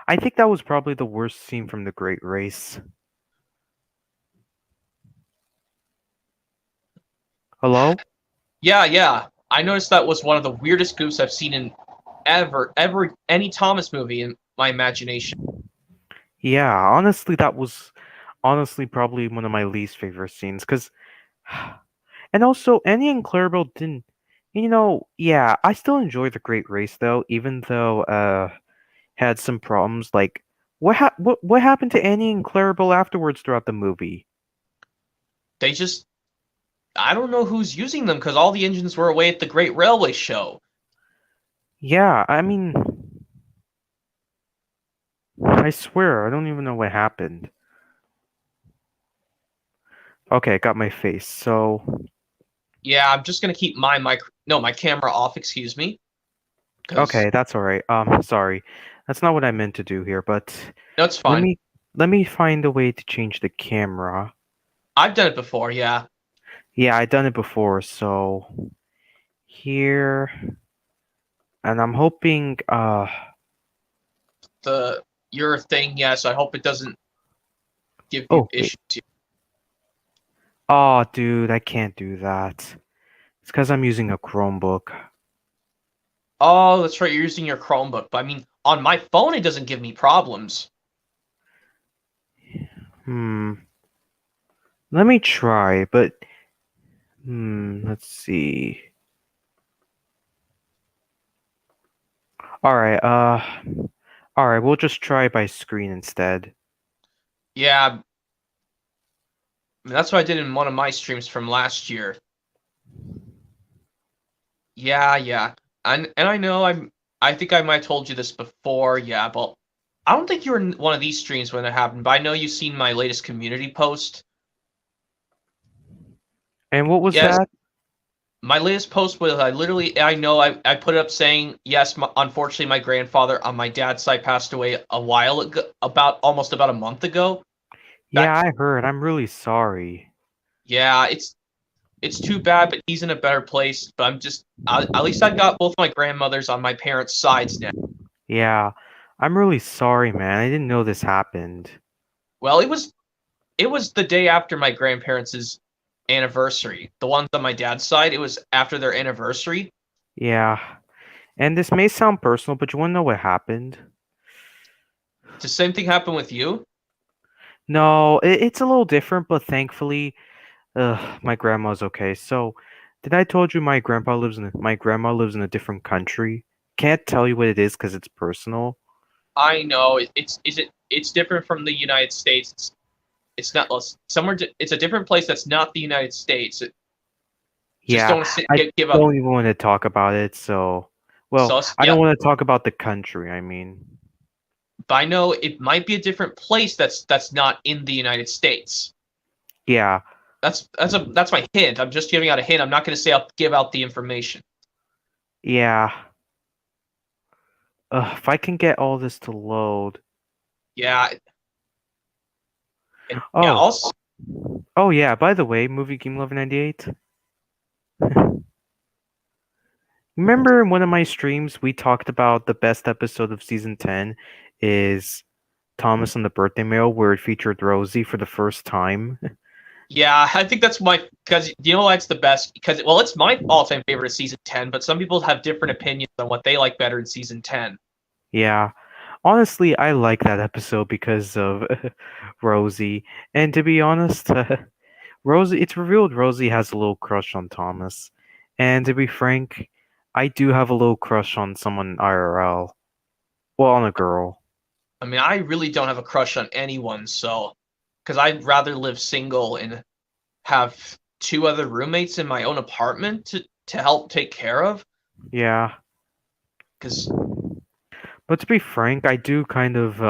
[SPEAKER 1] I think that was probably the worst scene from The Great Race. Hello?
[SPEAKER 2] Yeah. I noticed that was one of the weirdest goofs I've seen in ever any Thomas movie in my imagination.
[SPEAKER 1] Yeah, honestly, that was honestly probably one of my least favorite scenes. Cause, and also Annie and Clarabelle didn't. Yeah, I still enjoy The Great Race though, even though had some problems. Like, what happened to Annie and Clarabelle afterwards throughout the movie?
[SPEAKER 2] They just I don't know who's using them because all the engines were away at the Great Railway Show.
[SPEAKER 1] Yeah, I mean, I swear, I don't even know what happened. Okay, got my face. So,
[SPEAKER 2] Yeah, I'm just gonna keep my camera off. Excuse me, because
[SPEAKER 1] okay, that's all right. Sorry, that's not what I meant to do here. But
[SPEAKER 2] no, it's
[SPEAKER 1] let
[SPEAKER 2] fine.
[SPEAKER 1] me let me find a way to change the camera.
[SPEAKER 2] I've done it before. Yeah,
[SPEAKER 1] Yeah, I done it before. So here, and I'm hoping.
[SPEAKER 2] the your thing. Yes, I hope it doesn't give you
[SPEAKER 1] Oh wait.
[SPEAKER 2] issues.
[SPEAKER 1] Oh, dude, I can't do that. It's because I'm using a Chromebook.
[SPEAKER 2] Oh, that's right. You're using your Chromebook, but I mean, on my phone, it doesn't give me problems.
[SPEAKER 1] Hmm. Let me try, but let's see. All right. All right. We'll just try by screen instead.
[SPEAKER 2] Yeah, I mean, that's what I did in one of my streams from last year. Yeah. And I know I think I might have told you this before, yeah, but I don't think you were in one of these streams when it happened, but I know you've seen my latest community post.
[SPEAKER 1] And what was
[SPEAKER 2] Yes,
[SPEAKER 1] that?
[SPEAKER 2] my latest post was I know I put it up saying, yes, unfortunately my grandfather on my dad's side passed away a while ago, almost about a month ago.
[SPEAKER 1] Yeah,
[SPEAKER 2] Back
[SPEAKER 1] I heard. I'm really sorry.
[SPEAKER 2] yeah, it's too bad, but he's in a better place, but at least I got both my grandmothers on my parents' sides now.
[SPEAKER 1] Yeah, I'm really sorry, man. I didn't know this happened.
[SPEAKER 2] Well, it was the day after my grandparents' anniversary. The ones on my dad's side, it was after their anniversary.
[SPEAKER 1] Yeah. And this may sound personal, but you want to know what happened?
[SPEAKER 2] The same thing happened with you.
[SPEAKER 1] No, it's a little different, but thankfully, my grandma's okay. So, did I told you my grandma lives in a different country? Can't tell you what it is because it's personal.
[SPEAKER 2] I know it's different from the United States. It's not somewhere. It's a different place that's not the United States. Just
[SPEAKER 1] Yeah,
[SPEAKER 2] don't
[SPEAKER 1] I
[SPEAKER 2] give up.
[SPEAKER 1] don't even want to talk about it. So, well,
[SPEAKER 2] So
[SPEAKER 1] I don't
[SPEAKER 2] yeah,
[SPEAKER 1] want to talk about the country. I mean,
[SPEAKER 2] but I know it might be a different place that's not in the United States.
[SPEAKER 1] yeah,
[SPEAKER 2] That's my hint. I'm just giving out a hint. I'm not going to say I'll give out the information.
[SPEAKER 1] yeah. If I can get all this to load.
[SPEAKER 2] Yeah, and yeah.
[SPEAKER 1] Oh,
[SPEAKER 2] Also,
[SPEAKER 1] oh yeah. By the way, movie Game Lover 98. Remember in one of my streams we talked about the best episode of season 10 is Thomas and the Birthday Mail, where it featured Rosie for the first time.
[SPEAKER 2] yeah, I think that's my because you know why it's the best because well, it's my all-time favorite of season 10, but some people have different opinions on what they like better in season 10.
[SPEAKER 1] Yeah, honestly, I like that episode because of Rosie. And to be honest, Rosie, it's revealed Rosie has a little crush on Thomas. And to be frank, I do have a little crush on someone IRL. Well, on a girl.
[SPEAKER 2] I mean, I really don't have a crush on anyone, so because I'd rather live single and have two other roommates in my own apartment to help take care of.
[SPEAKER 1] Yeah.
[SPEAKER 2] Because
[SPEAKER 1] But to be frank, I do kind of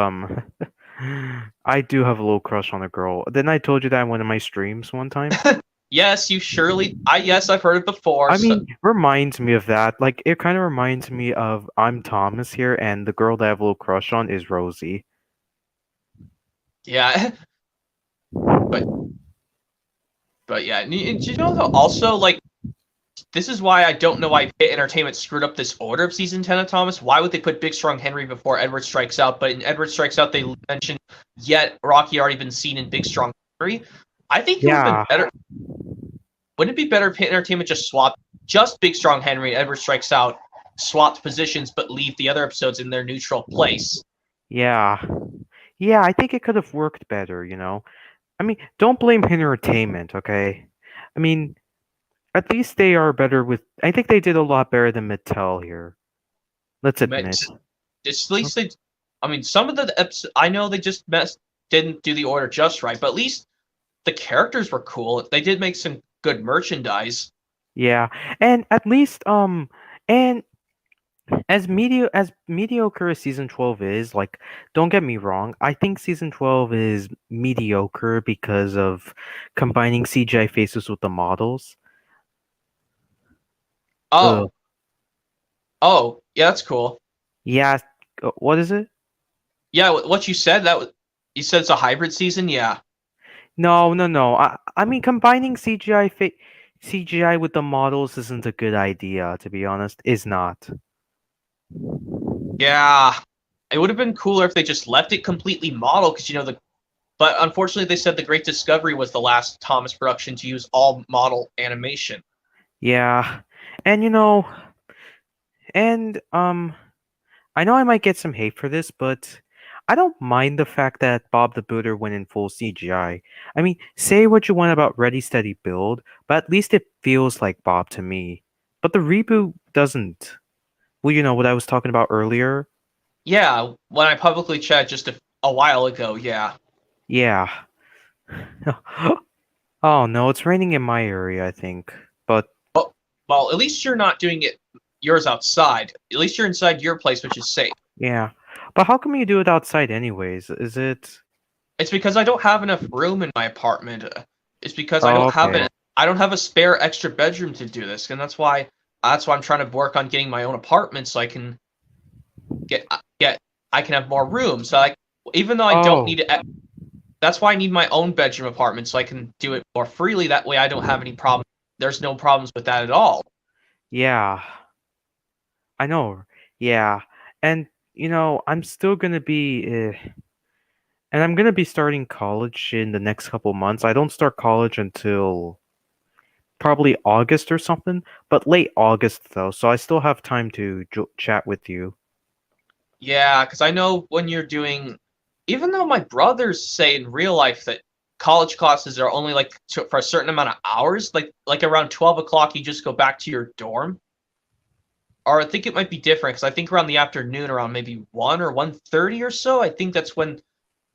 [SPEAKER 1] I do have a little crush on a girl. Didn't I told you that in one of my streams one time?
[SPEAKER 2] Yes, you surely. Yes, I've heard it before.
[SPEAKER 1] I
[SPEAKER 2] So
[SPEAKER 1] mean, reminds me of that. Like, it kind of reminds me of I'm Thomas here, and the girl that I have a little crush on is Rosie.
[SPEAKER 2] yeah, but yeah, do you know though? Also, like this is why I don't know why Hit Entertainment screwed up this order of season 10 of Thomas. Why would they put Big Strong Henry before Edward Strikes Out? But in Edward Strikes Out, they mentioned yet Rocky already been seen in Big Strong Henry. I think it would have been
[SPEAKER 1] Yeah,
[SPEAKER 2] better. Wouldn't it be better if Hit Entertainment just swapped just Big Strong Henry and Edward Strikes Out, swapped positions, but leave the other episodes in their neutral place?
[SPEAKER 1] yeah, yeah. I think it could have worked better. I mean, don't blame entertainment, okay? I mean, at least they are better with. I think they did a lot better than Mattel here. Let's admit.
[SPEAKER 2] At least they. I mean, some of the episodes I know they just didn't do the order just right, but at least the characters were cool. They did make some good merchandise.
[SPEAKER 1] Yeah, and at least and as mediocre as season 12 is, like, don't get me wrong, I think season 12 is mediocre because of combining CGI faces with the models.
[SPEAKER 2] Oh,
[SPEAKER 1] Ugh.
[SPEAKER 2] oh, yeah, that's cool.
[SPEAKER 1] Yeah, what is it?
[SPEAKER 2] Yeah, what you said that was, you said it's a hybrid season. Yeah,
[SPEAKER 1] No, no, no. I mean, combining CGI with the models isn't a good idea, to be honest. Is not.
[SPEAKER 2] yeah. It would have been cooler if they just left it completely model, because you know the. But unfortunately, they said the Great Discovery was the last Thomas production to use all model animation.
[SPEAKER 1] Yeah. And and I know I might get some hate for this, but I don't mind the fact that Bob the Builder went in full CGI. I mean, say what you want about Ready Steady Build, but at least it feels like Bob to me. But the reboot doesn't. Well, you know what I was talking about earlier?
[SPEAKER 2] Yeah, when I publicly chatted just a while ago. Yeah.
[SPEAKER 1] Yeah. Oh no, it's raining in my area, I think. But
[SPEAKER 2] Well, at least you're not doing it yours outside. At least you're inside your place, which is safe.
[SPEAKER 1] yeah. But how come you do it outside anyways? Is it?
[SPEAKER 2] It's because I don't have enough room in my apartment. It's because
[SPEAKER 1] Oh, okay.
[SPEAKER 2] I don't have a spare extra bedroom to do this, and that's why I'm trying to work on getting my own apartment so I can get I can have more room. So like even though I don't
[SPEAKER 1] Oh,
[SPEAKER 2] need it, that's why I need my own bedroom apartment so I can do it more freely. That way I don't have any problem. There's no problems with that at all.
[SPEAKER 1] yeah. I know. Yeah. And I'm still gonna be and I'm gonna be starting college in the next couple months. I don't start college until probably August or something, but late August though, so I still have time to chat with you.
[SPEAKER 2] Yeah, because I know when you're doing, even though my brothers say in real life that college classes are only like for a certain amount of hours, like around 12 o'clock, you just go back to your dorm. Or I think it might be different because I think around the afternoon, around maybe 1 or 1:30 or so, I think that's when,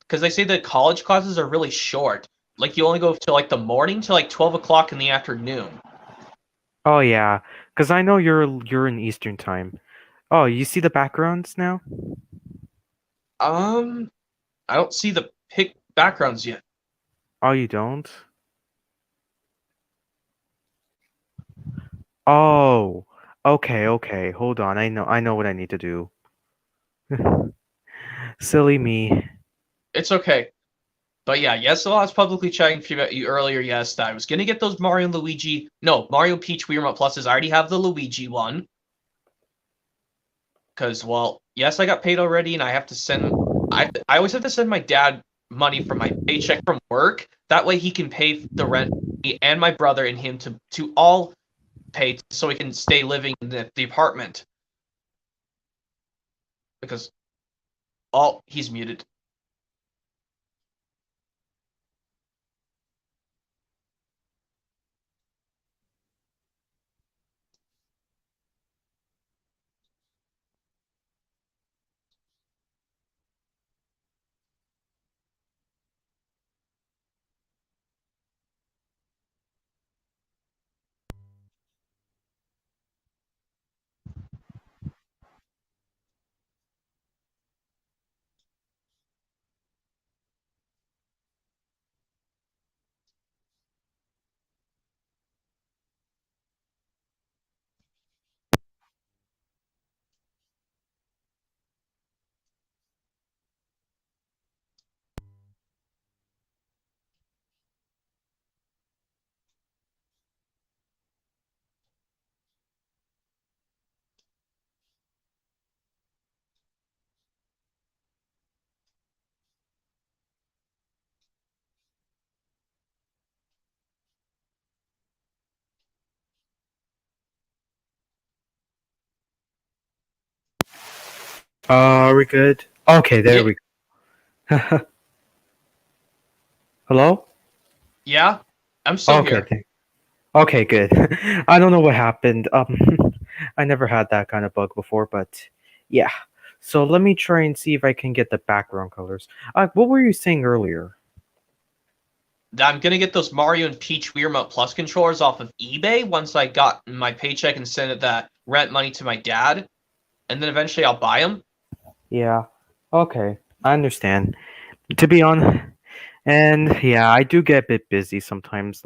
[SPEAKER 2] because they say that college classes are really short. Like you only go to like the morning to like 12 o'clock in the afternoon.
[SPEAKER 1] Oh yeah, because I know you're in Eastern time. Oh, you see the backgrounds now?
[SPEAKER 2] Um, I don't see the pic backgrounds yet.
[SPEAKER 1] Oh, you don't? Oh, okay, okay. Hold on. I know what I need to do. Silly me.
[SPEAKER 2] It's okay. But yeah, yes, so I was publicly chatting for you earlier. Yes, that I was gonna get those Mario and Luigi. No, Mario Peach Wii Remote Pluses. I already have the Luigi one. Because, well, yes, I got paid already, and I have to send. I always have to send my dad money from my paycheck from work. That way, he can pay the rent, me and my brother and him to all pay, so we can stay living in the apartment. Because all he's muted.
[SPEAKER 1] Are we good? Okay, there
[SPEAKER 2] Yeah,
[SPEAKER 1] we go. Hello?
[SPEAKER 2] yeah, I'm still
[SPEAKER 1] Okay,
[SPEAKER 2] here.
[SPEAKER 1] okay, good. I don't know what happened. I never had that kind of bug before, but yeah. So let me try and see if I can get the background colors. What were you saying earlier?
[SPEAKER 2] I'm gonna get those Mario and Peach Remote Plus controllers off of eBay once I got my paycheck and send it that rent money to my dad, and then eventually I'll buy them.
[SPEAKER 1] Yeah. Okay, I understand. To be honest, and yeah, I do get a bit busy sometimes.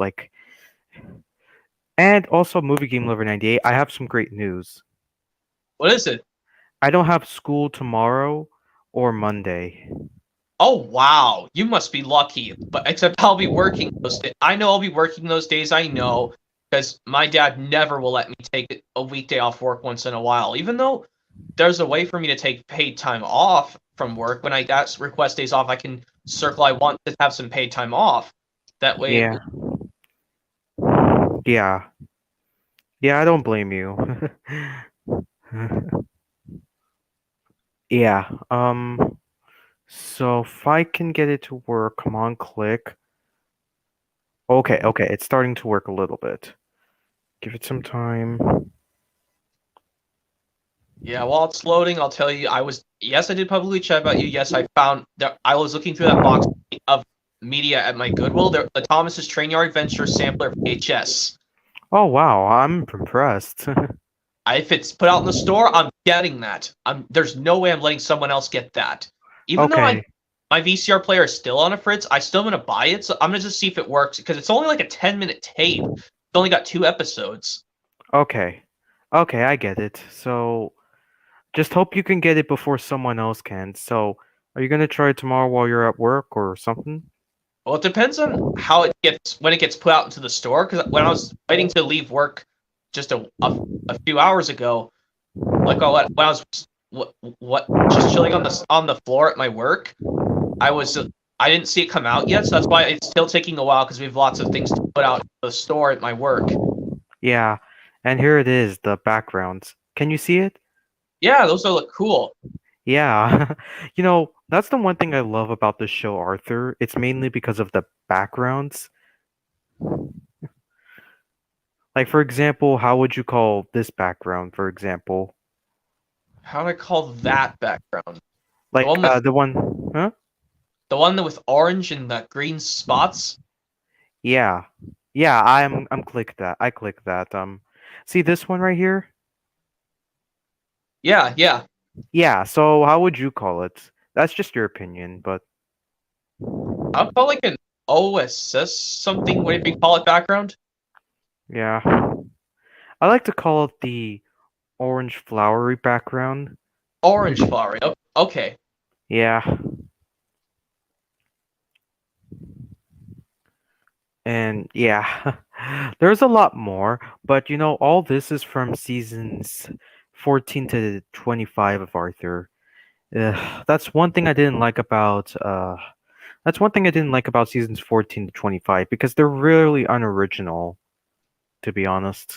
[SPEAKER 1] And also, Movie Game Lover 98. I have some great news.
[SPEAKER 2] What is it?
[SPEAKER 1] I don't have school tomorrow or Monday.
[SPEAKER 2] Oh wow, you must be lucky. But except I'll be working those days. I know I'll be working those days. I know because my dad never will let me take a weekday off work once in a while. Even though there's a way for me to take paid time off from work. When I ask request days off, I can circle I want to have some paid time off. That way,
[SPEAKER 1] Yeah. Yeah. Yeah, I don't blame you. Yeah. So if I can get it to work, come on, click. Okay, okay, it's starting to work a little bit. Give it some time.
[SPEAKER 2] yeah. While it's loading, I'll tell you. I did publicly chat about you. Yes, I found that I was looking through that box of media at my Goodwill. There, the Thomas's Train Yard Adventure sampler VHS.
[SPEAKER 1] Oh wow, I'm impressed.
[SPEAKER 2] If it's put out in the store, I'm getting that. There's no way I'm letting someone else get that. Even though
[SPEAKER 1] Okay,
[SPEAKER 2] my VCR player is still on a fritz, I still gonna buy it. So I'm gonna just see if it works because it's only like a 10-minute tape. It's only got 2 episodes.
[SPEAKER 1] okay. Okay, I get it. So just hope you can get it before someone else can. So are you gonna try it tomorrow while you're at work or something?
[SPEAKER 2] Well, it depends on how it gets when it gets put out into the store. Because when I was waiting to leave work just a few hours ago, like when I was just chilling on the floor at my work, I was I didn't see it come out yet, so that's why it's still taking a while because we have lots of things to put out in the store at my work.
[SPEAKER 1] Yeah. And here it is, the backgrounds. Can you see it?
[SPEAKER 2] Yeah, those will look cool.
[SPEAKER 1] Yeah. That's the one thing I love about the show Arthur. It's mainly because of the backgrounds. Like for example, how would you call this background, for example?
[SPEAKER 2] How do I call that background? The
[SPEAKER 1] Like
[SPEAKER 2] one with
[SPEAKER 1] the one huh?
[SPEAKER 2] the orange and the green spots.
[SPEAKER 1] Yeah. Yeah, I'm click that. I click that. See this one right here?
[SPEAKER 2] Yeah, yeah.
[SPEAKER 1] Yeah, so how would you call it? That's just your opinion, but
[SPEAKER 2] I'll call like an OSS something. What do you call it? Background?
[SPEAKER 1] yeah. I like to call it the orange flowery background.
[SPEAKER 2] Orange flowery. Okay.
[SPEAKER 1] Yeah. And yeah, there's a lot more, but all this is from seasons 14 to 25 of Arthur. That's one thing I didn't like about seasons 14 to 25 because they're really unoriginal, to be honest.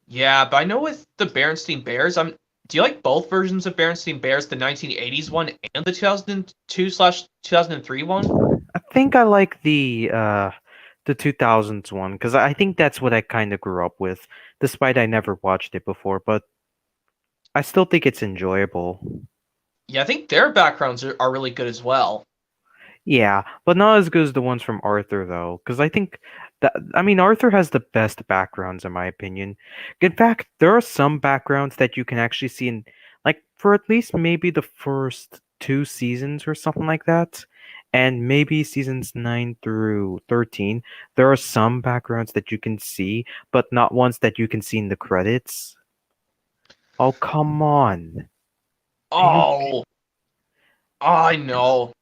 [SPEAKER 2] Yeah, but I know with the Berenstain Bears, do you like both versions of Berenstain Bears, the 1980s one and the 2002/2003 one?
[SPEAKER 1] I think I like the 2000s one because I think that's what I kind of grew up with, despite I never watched it before, but I still think it's enjoyable.
[SPEAKER 2] Yeah, I think their backgrounds are really good as well.
[SPEAKER 1] Yeah, but not as good as the ones from Arthur though, because I think Arthur has the best backgrounds in my opinion. In fact, there are some backgrounds that you can actually see in like for at least maybe the first two seasons or something like that, and maybe seasons 9 through 13. There are some backgrounds that you can see, but not ones that you can see in the credits. Oh, come on. You
[SPEAKER 2] Oh, I know.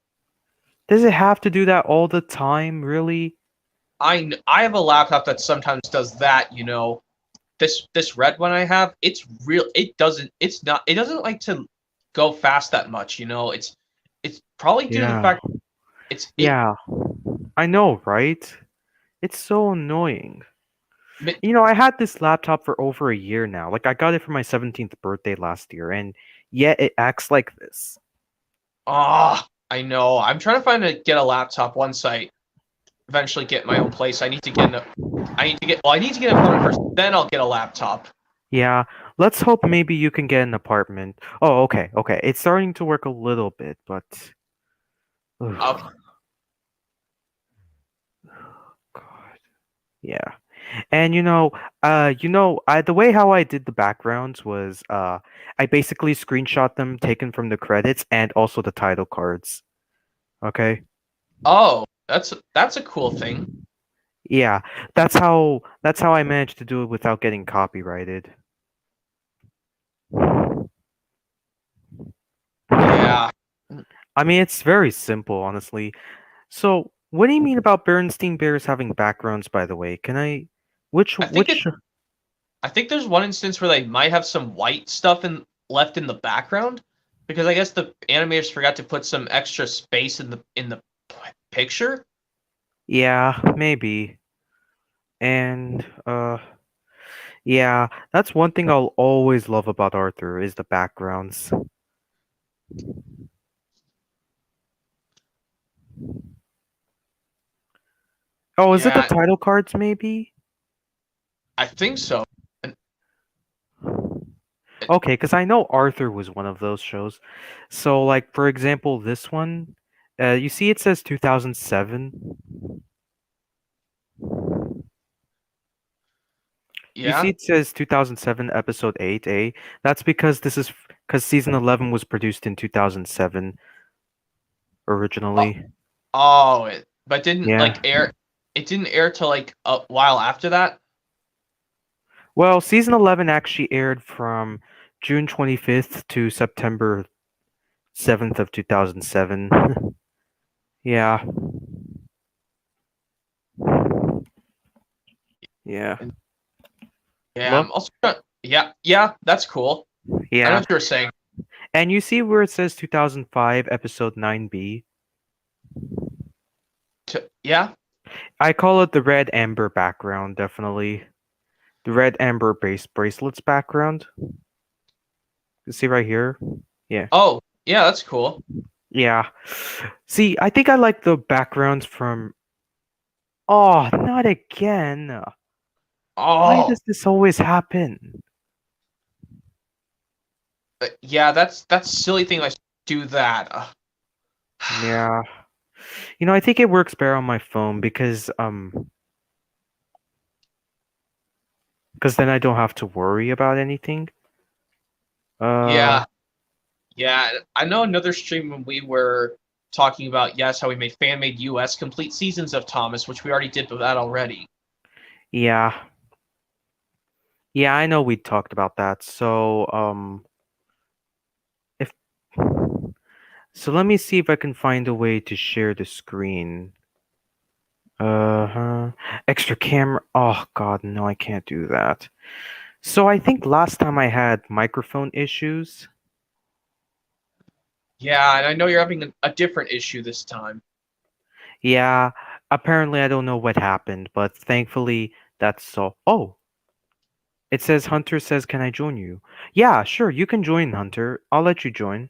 [SPEAKER 1] Does it have to do that all the time, really?
[SPEAKER 2] I have a laptop that sometimes does that, you know. This red one I have, it's real it doesn't like to go fast that much, you know. It's probably due to the
[SPEAKER 1] Yeah.
[SPEAKER 2] fact it's it
[SPEAKER 1] Yeah. I know, right? It's so annoying.
[SPEAKER 2] But,
[SPEAKER 1] I had this laptop for over a year now. Like I got it for my 17th birthday last year, and yet it acts like this.
[SPEAKER 2] I know. I'm trying to get a laptop once I eventually get my own place. I need to get an apartment first, then I'll get a laptop.
[SPEAKER 1] Yeah, let's hope maybe you can get an apartment. Oh, okay, okay. It's starting to work a little bit, but
[SPEAKER 2] Okay.
[SPEAKER 1] ugh, God. Yeah. And the way how I did the backgrounds was I basically screenshot them taken from the credits and also the title cards. Okay?
[SPEAKER 2] Oh, that's a cool thing.
[SPEAKER 1] Yeah. That's how I managed to do it without getting copyrighted.
[SPEAKER 2] Yeah.
[SPEAKER 1] I mean, it's very simple, honestly. So, what do you mean about Bernstein Bears having backgrounds, by the way? Can I
[SPEAKER 2] I think it
[SPEAKER 1] which
[SPEAKER 2] I think there's one instance where they might have some white stuff left in the background because I guess the animators forgot to put some extra space in the picture.
[SPEAKER 1] Yeah, maybe. And yeah, that's one thing I'll always love about Arthur is the backgrounds. Oh, is it the
[SPEAKER 2] Yeah,
[SPEAKER 1] title cards maybe?
[SPEAKER 2] I think so. And it,
[SPEAKER 1] Okay, because I know Arthur was one of those shows. So, like, for example, this one, you see it says 2007. You see
[SPEAKER 2] yeah.
[SPEAKER 1] it says 2007 episode 8A. That's because because season 11 was produced in 2007
[SPEAKER 2] Oh,
[SPEAKER 1] originally.
[SPEAKER 2] but didn't
[SPEAKER 1] Yeah.
[SPEAKER 2] like air. It didn't air till like a while after that.
[SPEAKER 1] Well, season 11 actually aired from June 25th to September 7th of 2007. Yeah. Yeah.
[SPEAKER 2] And yeah,
[SPEAKER 1] Hello?
[SPEAKER 2] I'm also yeah, yeah. That's cool. I know
[SPEAKER 1] Yeah.
[SPEAKER 2] what you were saying.
[SPEAKER 1] And you see where it says 2005 episode 9B?
[SPEAKER 2] Yeah.
[SPEAKER 1] I call it the red amber background, definitely. The red amber base bracelets background. You see right here? Yeah.
[SPEAKER 2] Oh, yeah. That's cool.
[SPEAKER 1] Yeah. See, I think I like the backgrounds from. Oh, not again. Why
[SPEAKER 2] Oh,
[SPEAKER 1] does this always happen?
[SPEAKER 2] yeah. That's silly thing. Like do that.
[SPEAKER 1] Yeah. I think it works better on my phone because then I don't have to worry about anything. Uh
[SPEAKER 2] Yeah. Yeah, I know another stream when we were talking about yes, how we made fan made US complete seasons of Thomas, which we already did with that already.
[SPEAKER 1] yeah. Yeah, I know we talked about that. If so let me see if I can find a way to share the screen. Uh-huh. Extra camera. Oh god, no, I can't do that. So I think last time I had microphone issues.
[SPEAKER 2] Yeah, and I know you're having a different issue this time.
[SPEAKER 1] Yeah, apparently I don't know what happened, but thankfully that's so. Oh, it says Hunter says, "Can I join you?" Yeah, sure, you can join Hunter. I'll let you join.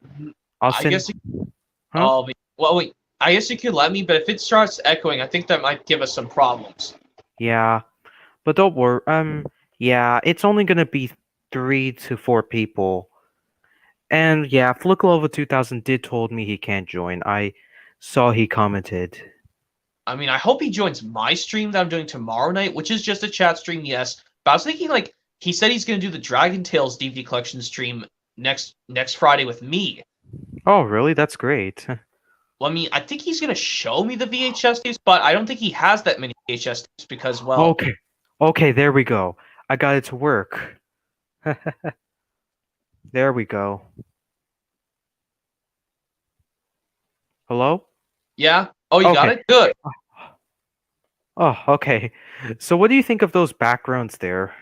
[SPEAKER 2] Mhm.
[SPEAKER 1] I'll
[SPEAKER 2] I
[SPEAKER 1] send.
[SPEAKER 2] guess you,
[SPEAKER 1] Huh?
[SPEAKER 2] well wait. I guess you could let me, but if it starts echoing, I think that might give us some problems.
[SPEAKER 1] Yeah, but don't worry. Yeah, it's only gonna be 3 to 4 people. And yeah, Flickalova 2000 did told me he can't join. I saw he commented.
[SPEAKER 2] I mean, I hope he joins my stream that I'm doing tomorrow night, which is just a chat stream, yes. But I was thinking like he said he's gonna do the Dragon Tales DVD collection stream next Friday with me.
[SPEAKER 1] Oh, really? That's great.
[SPEAKER 2] Well, I mean, I think he's gonna show me the VHS tapes, but I don't think he has that many VHS tapes because, well,
[SPEAKER 1] Okay. Okay, there we go. I got it to work. There we go. Hello?
[SPEAKER 2] yeah. Oh, you got
[SPEAKER 1] Okay.
[SPEAKER 2] it. Good.
[SPEAKER 1] Oh, okay. So what do you think of those backgrounds there?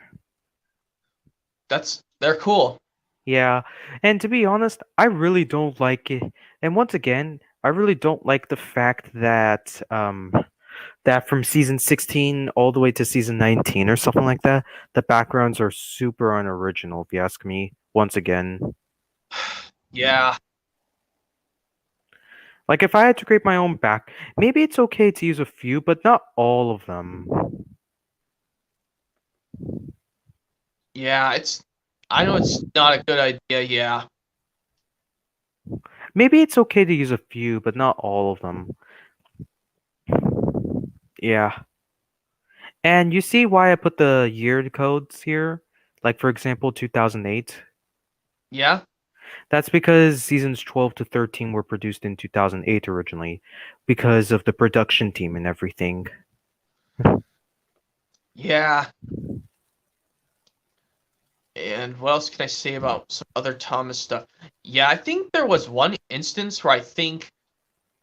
[SPEAKER 2] They're cool.
[SPEAKER 1] Yeah. And to be honest, I really don't like it. And once again, I really don't like the fact that that from season 16 all the way to season 19 or something like that, the backgrounds are super unoriginal, if you ask me, once again.
[SPEAKER 2] Yeah,
[SPEAKER 1] Like, if I had to create my own back, maybe it's okay to use a few, but not all of them.
[SPEAKER 2] yeah, it's. I know it's not a good idea. Yeah,
[SPEAKER 1] Maybe it's okay to use a few, but not all of them. Yeah. And you see why I put the year codes here? Like, for example, 2008.
[SPEAKER 2] yeah,
[SPEAKER 1] That's because seasons 12 to 13 were produced in 2008 originally, because of the production team and everything.
[SPEAKER 2] yeah. And what else can I say about some other Thomas stuff? Yeah, I think there was one instance where I think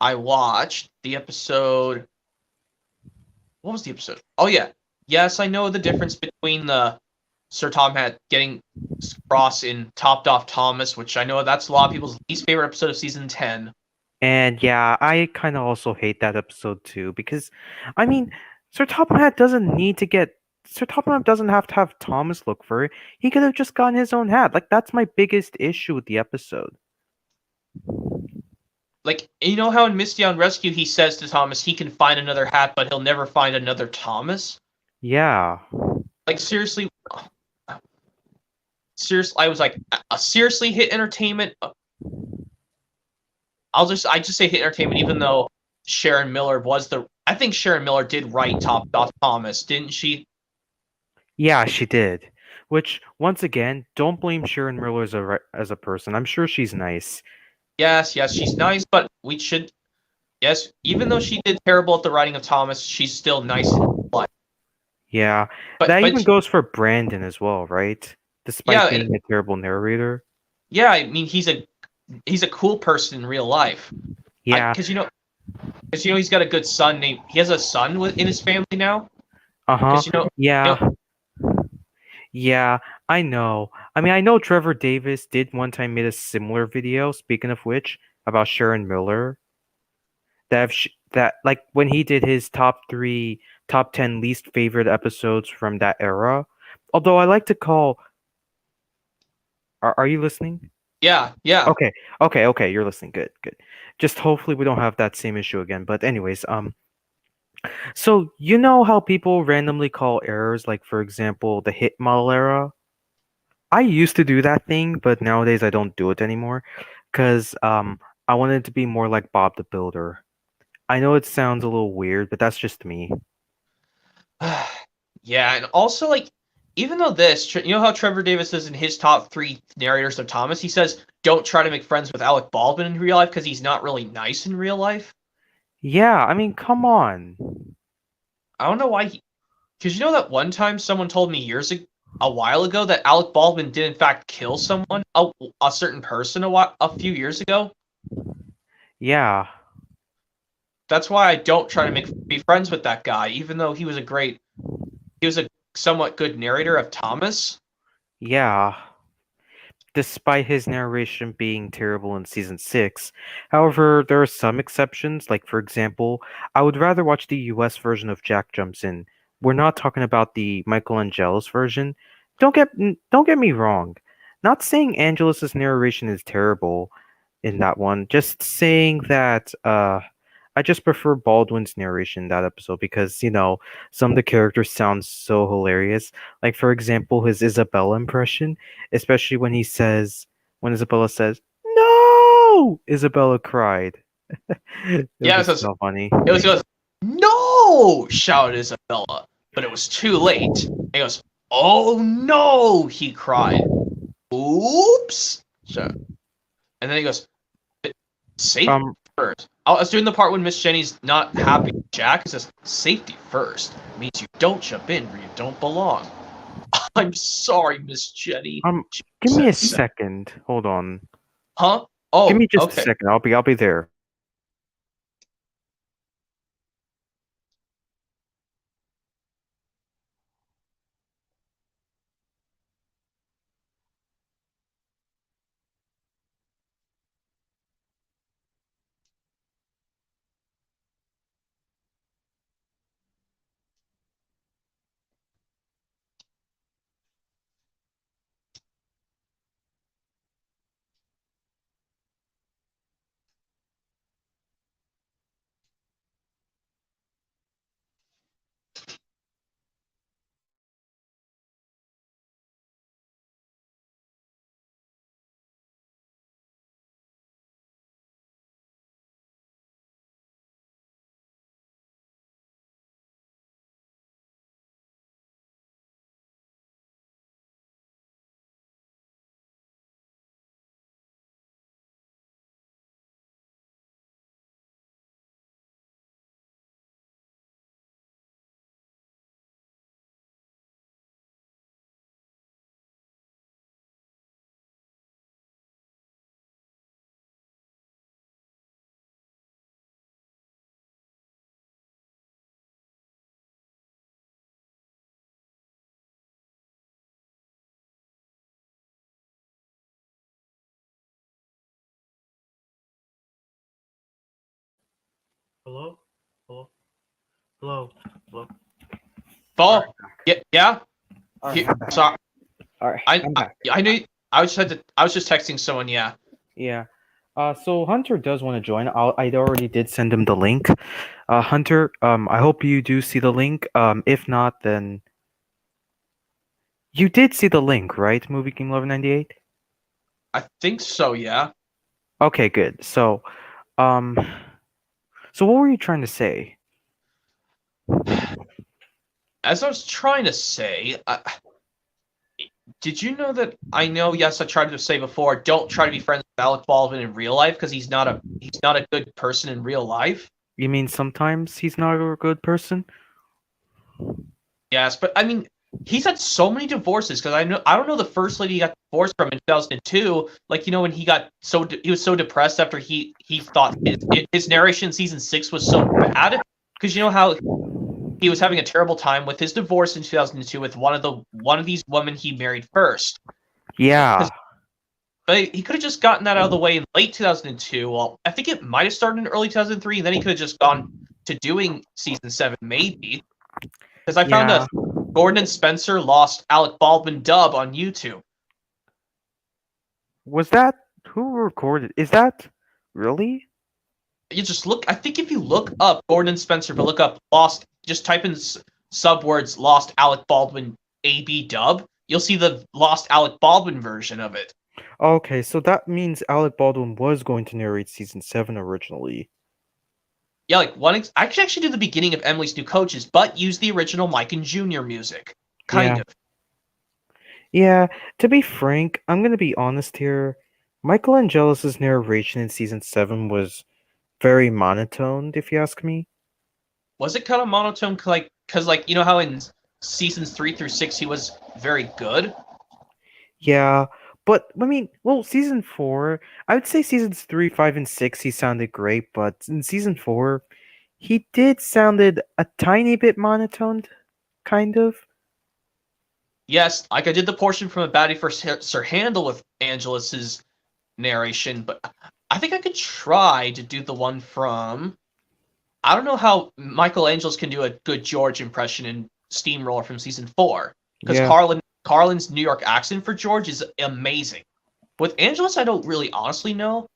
[SPEAKER 2] I watched the episode. What was the episode? Oh yeah, yes, I know the difference between the Sir Tom Hat getting Cross in Topped Off Thomas, which I know that's a lot of people's least favorite episode of season 10.
[SPEAKER 1] And yeah, I kind of also hate that episode too, because, I mean, Sir Topham Hatt doesn't need to get. Sir Topham Hatt doesn't have to have Thomas look for it. He could have just gotten his own hat. Like, that's my biggest issue with the episode.
[SPEAKER 2] Like, you know how in Misty on Rescue he says to Thomas he can find another hat, but he'll never find another Thomas?
[SPEAKER 1] Yeah.
[SPEAKER 2] Like, seriously, I was like, seriously, Hit Entertainment? I just say Hit Entertainment, even though Sharon Miller was the. I think Sharon Miller did write Top Off Thomas, didn't she?
[SPEAKER 1] Yeah, she did. Which, once again, don't blame Sharon Miller as a person. I'm sure she's nice.
[SPEAKER 2] Yes, yes, she's nice, but we should. Yes, even though she did terrible at the writing of Thomas, she's still nice in life.
[SPEAKER 1] Yeah,
[SPEAKER 2] But
[SPEAKER 1] that even
[SPEAKER 2] but
[SPEAKER 1] goes for Brandon as well, right?
[SPEAKER 2] yeah,
[SPEAKER 1] Despite being a terrible narrator.
[SPEAKER 2] yeah. I mean, he's a cool person in real life. I
[SPEAKER 1] Yeah,
[SPEAKER 2] because he's got a good son named. He has a son in his family now.
[SPEAKER 1] uh-huh.
[SPEAKER 2] Because you know,
[SPEAKER 1] Yeah, yeah, I know. I mean, I know Trevor Davis did one time made a similar video, speaking of which, about Sharon Miller. That like when he did his top 10 least favorite episodes from that era. Although I like to call are you listening?
[SPEAKER 2] yeah, yeah,
[SPEAKER 1] Okay, okay, you're listening. Good, good. Just hopefully we don't have that same issue again. But anyways, so you know how people randomly call errors, like for example, the hit model era? I used to do that thing, but nowadays I don't do it anymore, because I wanted it to be more like Bob the Builder. I know it sounds a little weird, but that's just me.
[SPEAKER 2] yeah, and also like. Even though you know how Trevor Davis is in his top three narrators of Thomas, he says don't try to make friends with Alec Baldwin in real life because he's not really nice in real life.
[SPEAKER 1] Yeah, I mean, come on.
[SPEAKER 2] I don't know why because you know that one time someone told me a while ago that Alec Baldwin did in fact kill someone, a certain person a few years ago.
[SPEAKER 1] Yeah,
[SPEAKER 2] That's why I don't try to be friends with that guy, even though he was a somewhat good narrator of Thomas.
[SPEAKER 1] yeah. Despite his narration being terrible in season 6. However, there are some exceptions, like for example, I would rather watch the US version of Jack Jumps In. We're not talking about the Michael Angelis version. Don't get me wrong. Not saying Angelus's narration is terrible in that one, just saying that I just prefer Baldwin's narration in that episode because, some of the characters sound so hilarious. Like, for example, his Isabella impression, especially when Isabella says, "No!" Isabella cried. It was
[SPEAKER 2] Yeah,
[SPEAKER 1] just so funny.
[SPEAKER 2] he goes, "No!" shouted Isabella, but it was too late. And he goes, "Oh no!" he cried. Oops. So, and then he goes, "Safety
[SPEAKER 1] Um,
[SPEAKER 2] first." I was doing the part when Miss Jenny's not happy with Jack. It says, "Safety first means you don't jump in where you don't belong." I'm sorry, Miss Jenny.
[SPEAKER 1] um,
[SPEAKER 2] She
[SPEAKER 1] give me a
[SPEAKER 2] said so.
[SPEAKER 1] second. Hold on.
[SPEAKER 2] Huh?
[SPEAKER 1] Give
[SPEAKER 2] Oh,
[SPEAKER 1] me just a
[SPEAKER 2] okay.
[SPEAKER 1] second. I'll be there. Hello? Hello? Hello? Hello? Alright,
[SPEAKER 2] Paul, yeah.
[SPEAKER 1] alright,
[SPEAKER 2] Here,
[SPEAKER 1] I'm back.
[SPEAKER 2] sorry,
[SPEAKER 1] Alright,
[SPEAKER 2] I,
[SPEAKER 1] I'm
[SPEAKER 2] I
[SPEAKER 1] back.
[SPEAKER 2] I knew I was just texting someone. Yeah.
[SPEAKER 1] Yeah. So Hunter does want to join. I already did send him the link. Hunter, I hope you do see the link. If not, then you did see the link, right? Movie King 1198?
[SPEAKER 2] I think so. Yeah.
[SPEAKER 1] Okay, good. Um, so what were you trying to say?
[SPEAKER 2] As I was trying to say, did you know that I know? Yes, I tried to say before. Don't try to be friends with Alec Baldwin in real life because he's not a good person in real life.
[SPEAKER 1] You mean sometimes he's not a good person?
[SPEAKER 2] Yes, but I mean, he's had so many divorces because I don't know the first lady he got divorced from in 2002. Like when he was so depressed after he thought his narration in season 6 was so bad because you know how he was having a terrible time with his divorce in 2002 with one of these women he married first.
[SPEAKER 1] Yeah.
[SPEAKER 2] But he could have just gotten that out of the way in late 2002. Well, I think it might have started in early 2003, and then he could have just gone to doing season 7, maybe. Because I found a
[SPEAKER 1] Yeah.
[SPEAKER 2] Gordon and Spencer lost Alec Baldwin dub on YouTube.
[SPEAKER 1] Was that who recorded? Is that really?
[SPEAKER 2] You just look. I think if you look up Gordon and Spencer, but look up lost, just type in subwords lost Alec Baldwin AB dub, you'll see the lost Alec Baldwin version of it.
[SPEAKER 1] Okay, so that means Alec Baldwin was going to narrate season 7 originally.
[SPEAKER 2] Yeah, like I could actually do the beginning of Emily's New Coaches, but use the original Mike and Jr. music. Kind
[SPEAKER 1] Yeah.
[SPEAKER 2] of.
[SPEAKER 1] Yeah, to be frank, I'm gonna be honest here. Michelangelo's narration in season 7 was very monotoned, if you ask me.
[SPEAKER 2] Was it kind of monotone, like because like you know how in seasons 3 through 6 he was very good.
[SPEAKER 1] Yeah, but I mean, well, season 4, I would say seasons 3, 5, and 6 he sounded great, but in season 4, he did sounded a tiny bit monotoned, kind of.
[SPEAKER 2] Yes, like I did the portion from A Baddie for Sir Handel with Angelus's narration, but I think I could try to do the one from. I don't know how Michael Angelos can do a good George impression in Steamroller from season 4 because
[SPEAKER 1] Yeah.
[SPEAKER 2] Carlin's New York accent for George is amazing. With Angelos, I don't really honestly know.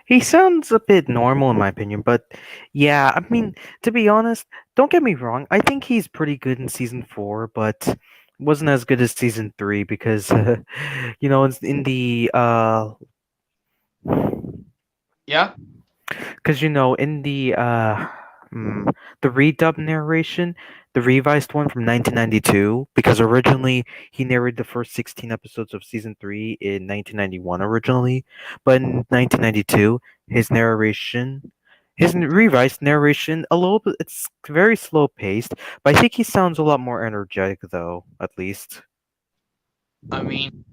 [SPEAKER 1] He sounds a bit normal in my opinion, but yeah, I mean, to be honest, don't get me wrong, I think he's pretty good in season 4, but wasn't as good as season 3 because it's in the
[SPEAKER 2] Yeah,
[SPEAKER 1] because in the redub narration, the revised one from 1992, because originally he narrated the first 16 episodes of season 3 in 1991 originally, but in 1992 his revised narration a little bit, it's very slow paced, but I think he sounds a lot more energetic though, at least.
[SPEAKER 2] I mean,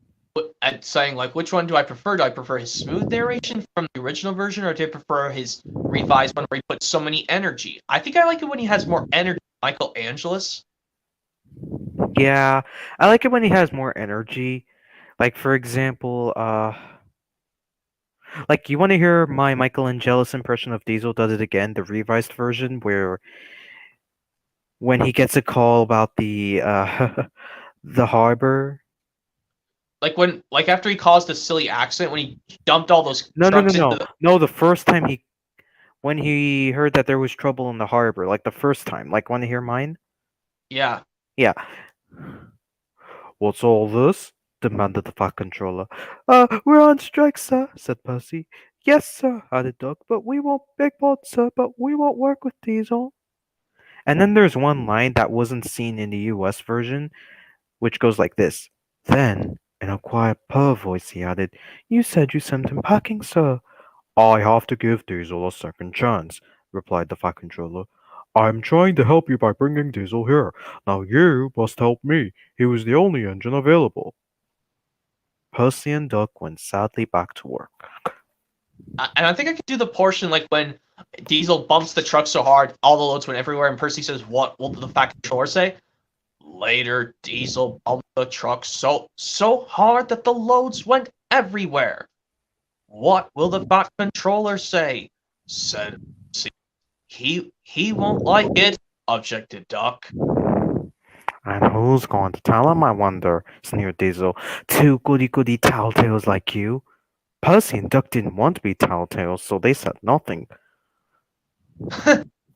[SPEAKER 2] at saying like which one do I prefer? Do I prefer his smooth narration from the original version, or do I prefer his revised one where he puts so many energy? I think I like it when he has more energy. Michael Angelos.
[SPEAKER 1] Yeah, I like it when he has more energy. Like for example, like, you want to hear my Michelangelo's impression of Diesel does it again, the revised version, where when he gets a call about the the harbor.
[SPEAKER 2] Like after he caused a silly accident when he dumped all those
[SPEAKER 1] No, no, no,
[SPEAKER 2] trucks into
[SPEAKER 1] no,
[SPEAKER 2] the.
[SPEAKER 1] no. The first time when he heard that there was trouble in the harbor, like the first time. Like, want to hear mine?
[SPEAKER 2] Yeah.
[SPEAKER 1] Yeah. What's all this? Demanded the Fat Controller. We're on strike, sir," said Percy. "Yes, sir," added Doug. "But we won't beg pardon, sir, but we won't work with Diesel." And then there's one line that wasn't seen in the US version, which goes like this. Then, in a quiet purr voice, he added, "You said you sent him packing, sir." "I have to give Diesel a second chance," replied the Fat Controller. "I'm trying to help you by bringing Diesel here. Now you must help me. He was the only engine available." Percy and Duck went sadly back to work.
[SPEAKER 2] And I think I could do the portion like when Diesel bumps the truck so hard, all the loads went everywhere, and Percy says, "What will the Fat Controller say?" Later, Diesel bumped the truck so hard that the loads went everywhere. What will the Fat Controller say? said Percy. He won't like it, objected Duck.
[SPEAKER 1] And who's going to tell him, I wonder? Sneered Diesel. Two goody-goody tattletales like you. Percy and Duck didn't want to be tattletales, so they said nothing.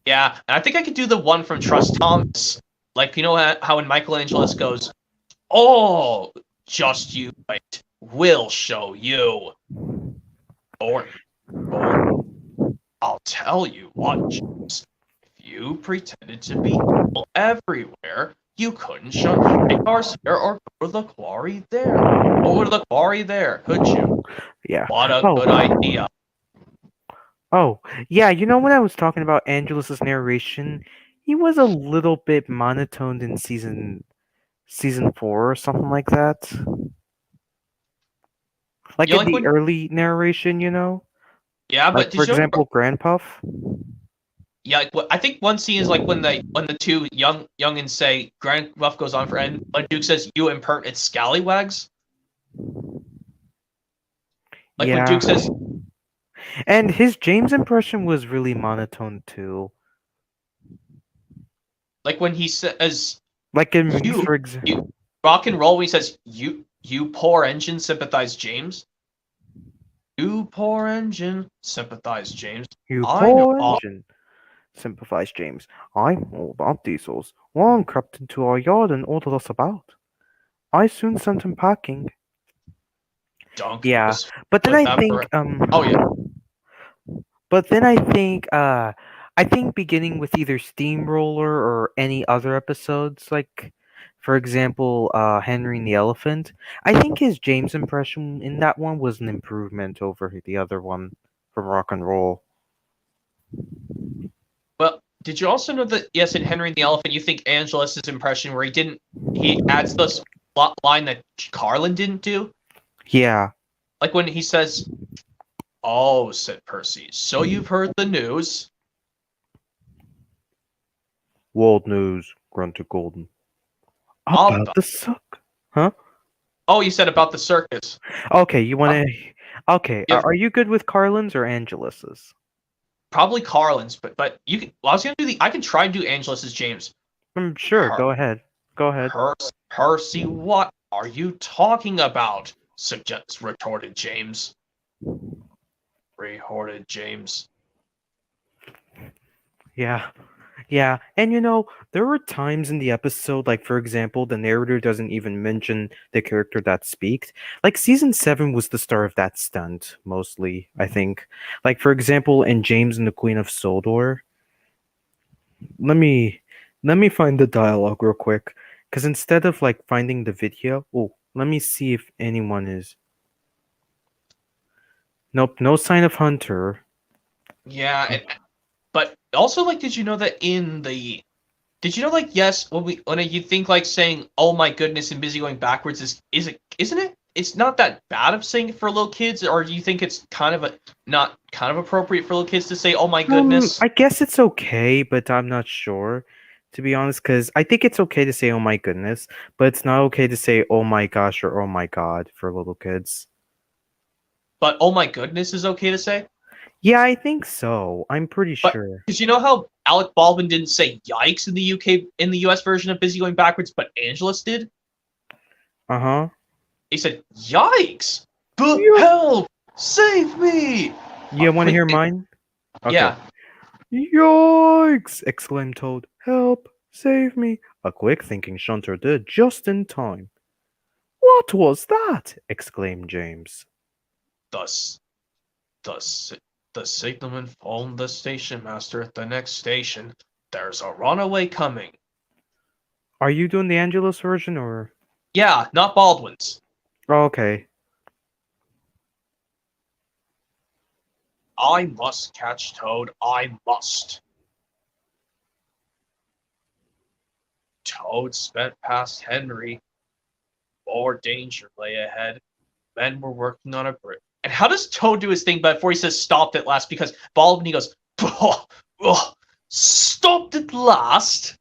[SPEAKER 2] Yeah, and I think I could do the one from Trust Thomas. Like, you know how in Michelangelo's goes, oh, just you wait. We'll show you. Or I'll tell you what, James. If you pretended to be evil everywhere, you couldn't shun cars here or go to the quarry there. Go to the quarry there, could you?
[SPEAKER 1] Yeah.
[SPEAKER 2] What a
[SPEAKER 1] Oh,
[SPEAKER 2] good idea.
[SPEAKER 1] oh, yeah. You know when I was talking about Angelus's narration, he was a little bit monotone in season 4 or something like that. Like
[SPEAKER 2] You know,
[SPEAKER 1] in
[SPEAKER 2] like
[SPEAKER 1] the
[SPEAKER 2] when,
[SPEAKER 1] early narration, you know,
[SPEAKER 2] yeah,
[SPEAKER 1] like
[SPEAKER 2] but
[SPEAKER 1] for
[SPEAKER 2] did you know?
[SPEAKER 1] example, Grandpuff.
[SPEAKER 2] Yeah, like, I think one scene is like when the two youngins say Grand Ruff goes on for, and when Duke says you impertinent scallywags. Like when
[SPEAKER 1] Yeah,
[SPEAKER 2] Duke says,
[SPEAKER 1] and his James impression was really monotone too.
[SPEAKER 2] like when he says
[SPEAKER 1] Like in,
[SPEAKER 2] you
[SPEAKER 1] for
[SPEAKER 2] you
[SPEAKER 1] example,
[SPEAKER 2] rock and roll when he says you poor engine sympathize James. You poor engine sympathize James.
[SPEAKER 1] you
[SPEAKER 2] I know
[SPEAKER 1] poor
[SPEAKER 2] all
[SPEAKER 1] engine, sympathized James. I'm all about diesels. One crept into our yard and ordered us about. I soon sent him packing.
[SPEAKER 2] dunk
[SPEAKER 1] Yeah,
[SPEAKER 2] was
[SPEAKER 1] but then
[SPEAKER 2] with
[SPEAKER 1] I
[SPEAKER 2] them
[SPEAKER 1] think
[SPEAKER 2] for. Oh yeah.
[SPEAKER 1] but then I think beginning with either Steamroller or any other episodes, like for example, Henry and the Elephant, I think his James impression in that one was an improvement over the other one from Rock and Roll.
[SPEAKER 2] Well, did you also know that yes, in Henry and the Elephant, you think Angelus's impression where he adds this line that Carlin didn't do,
[SPEAKER 1] Yeah.
[SPEAKER 2] like when he says, "Oh," said Percy, "so you've heard the news."
[SPEAKER 1] World news, grunted Golden.
[SPEAKER 2] I'll.
[SPEAKER 1] About the suck. Huh?
[SPEAKER 2] Oh, you said about the circus.
[SPEAKER 1] Okay, you want
[SPEAKER 2] Uh,
[SPEAKER 1] to. Okay,
[SPEAKER 2] you have
[SPEAKER 1] are you good with Carlin's or Angelus's?
[SPEAKER 2] probably Carlin's, but you can. Well, I was gonna do the. I can try and do Angelus's James.
[SPEAKER 1] Sure,
[SPEAKER 2] Per,
[SPEAKER 1] go ahead. Go ahead.
[SPEAKER 2] Percy, what are you talking about? Suggests retorted James. Retorted James.
[SPEAKER 1] Yeah. Yeah, and you know, there were times in the episode, like for example, the narrator doesn't even mention the character that speaks. Like season 7 was the start of that stunt, mostly, I think. Like for example, in James and the Queen of Sodor. Let me let me find the dialogue real quick. Cause instead of like finding the video, oh, let me see if anyone is. Nope, no sign of Hunter.
[SPEAKER 2] Yeah, but also like, did you know that in the did you know like yes when you think like saying oh my goodness and busy going backwards is it isn't it it's not that bad of saying it for little kids, or do you think it's kind of a not kind of appropriate for little kids to say oh my goodness?
[SPEAKER 1] I guess it's okay, but I'm not sure, to be honest, because I think it's okay to say "oh my goodness," but it's not okay to say "oh my gosh" or "oh my god" for little kids.
[SPEAKER 2] But oh my goodness is okay to say.
[SPEAKER 1] Yeah, I think so. I'm pretty
[SPEAKER 2] But
[SPEAKER 1] sure.
[SPEAKER 2] because you know how Alec Baldwin didn't say yikes in the UK in the US version of Busy Going Backwards, but Angelus did.
[SPEAKER 1] Uh huh.
[SPEAKER 2] He said yikes, but
[SPEAKER 1] Yeah.
[SPEAKER 2] help, save me. A
[SPEAKER 1] You want to
[SPEAKER 2] quick
[SPEAKER 1] hear
[SPEAKER 2] thing,
[SPEAKER 1] mine? Okay.
[SPEAKER 2] yeah.
[SPEAKER 1] Yikes! Exclaimed Toad. Help! Save me! A quick thinking Shunter did just in time. What was that? Exclaimed James.
[SPEAKER 2] Thus, the signalman phoned the station master at the next station. There's a runaway coming.
[SPEAKER 1] Are you doing the Angelus version or?
[SPEAKER 2] Yeah, not Baldwin's.
[SPEAKER 1] Oh, okay.
[SPEAKER 2] I must catch Toad. I must. Toad sped past Henry. More danger lay ahead. Men were working on a bridge. And how does Toad do his thing before he says stopped at last? Because Baldwin, he goes, stopped at last?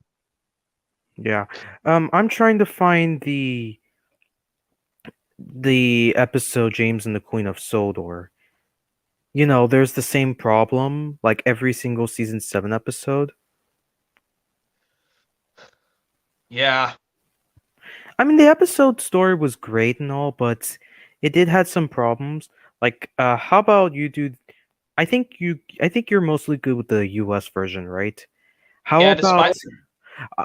[SPEAKER 1] Yeah. I'm trying to find the episode James and the Queen of Sodor. there's the same problem like every single season 7 episode.
[SPEAKER 2] Yeah,
[SPEAKER 1] I mean, the episode story was great and all, but it did had some problems. Like, how about you do? I think you're mostly good with the U.S. version, right? How
[SPEAKER 2] yeah.
[SPEAKER 1] about
[SPEAKER 2] Despite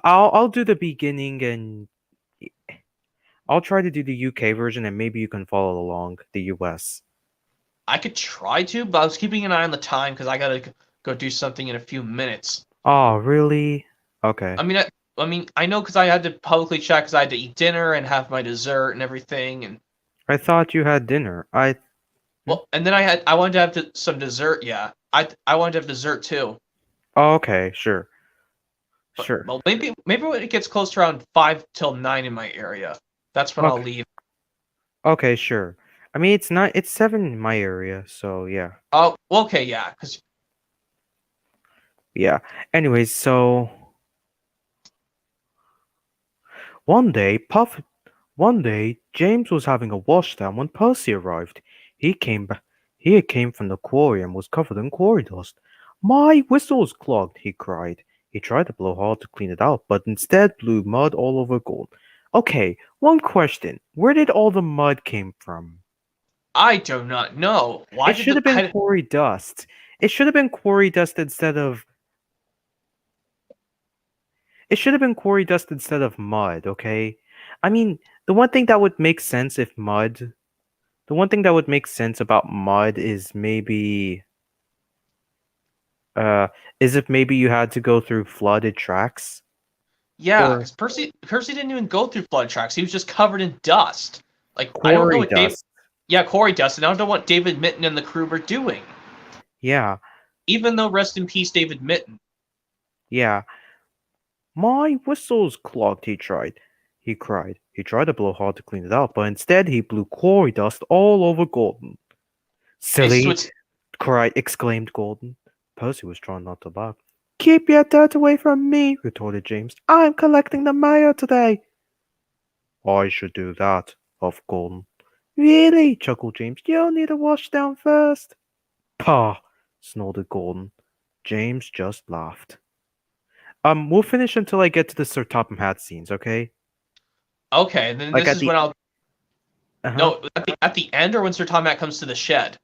[SPEAKER 1] I'll do the beginning and I'll try to do the UK version and maybe you can follow along the US.
[SPEAKER 2] I could try to, but I was keeping an eye on the time because I gotta go do something in a few minutes.
[SPEAKER 1] Oh, really? Okay.
[SPEAKER 2] I mean, I know because I had to publicly check because I had to eat dinner and have my dessert and everything, and
[SPEAKER 1] I thought you had dinner. Hmm?
[SPEAKER 2] and then I wanted to have some dessert. Yeah, I wanted to have dessert too.
[SPEAKER 1] Oh, okay, sure.
[SPEAKER 2] But
[SPEAKER 1] Sure.
[SPEAKER 2] well, maybe when it gets close to around 5 till 9 in my area, that's when I'll
[SPEAKER 1] Okay.
[SPEAKER 2] leave.
[SPEAKER 1] Okay, sure. I mean, it's 7 in my area, so yeah.
[SPEAKER 2] Oh, well, okay, yeah, because
[SPEAKER 1] Yeah. Anyways, so one day, Puff one day, James was having a washdown when Percy arrived. He came back. He came from the quarry and was covered in quarry dust. My whistle's clogged, he cried. He tried to blow hard to clean it out, but instead blew mud all over Gold. Okay, one question. Where did all the mud came from?
[SPEAKER 2] I do not know why
[SPEAKER 1] It
[SPEAKER 2] did
[SPEAKER 1] should
[SPEAKER 2] the
[SPEAKER 1] have been quarry dust. It should have been quarry dust instead of It should have been quarry dust instead of mud, okay? I mean, the one thing that would make sense if mud The one thing that would make sense about mud uh is if maybe you had to go through flooded tracks
[SPEAKER 2] yeah,
[SPEAKER 1] or
[SPEAKER 2] because Percy didn't even go through flood tracks. He was just covered in dust. Like I don't know
[SPEAKER 1] quarry
[SPEAKER 2] what Dave.
[SPEAKER 1] dust.
[SPEAKER 2] Yeah, Corey does, and I don't know what David Mitten and the crew were doing.
[SPEAKER 1] Yeah,
[SPEAKER 2] Even though rest in peace, David Mitten.
[SPEAKER 1] yeah. My whistle's clogged, he cried. He tried to blow hard to clean it out, but instead he blew quarry dust all over Gordon.
[SPEAKER 2] It's
[SPEAKER 1] Silly,
[SPEAKER 2] what's
[SPEAKER 1] exclaimed Gordon. Percy was trying not to laugh. Keep your dirt away from me, retorted James. I'm collecting the mayor today. I should do that, huffed Gordon. Really? Chuckled James. You'll need a wash down first. Pah! Snorted Gordon. James just laughed. We'll finish until I get to the Sir Topham Hatt scenes, okay?
[SPEAKER 2] okay. Then
[SPEAKER 1] Like
[SPEAKER 2] this
[SPEAKER 1] at
[SPEAKER 2] is when I'll
[SPEAKER 1] uh-huh.
[SPEAKER 2] no at the end or when Sir Tomat comes to the shed.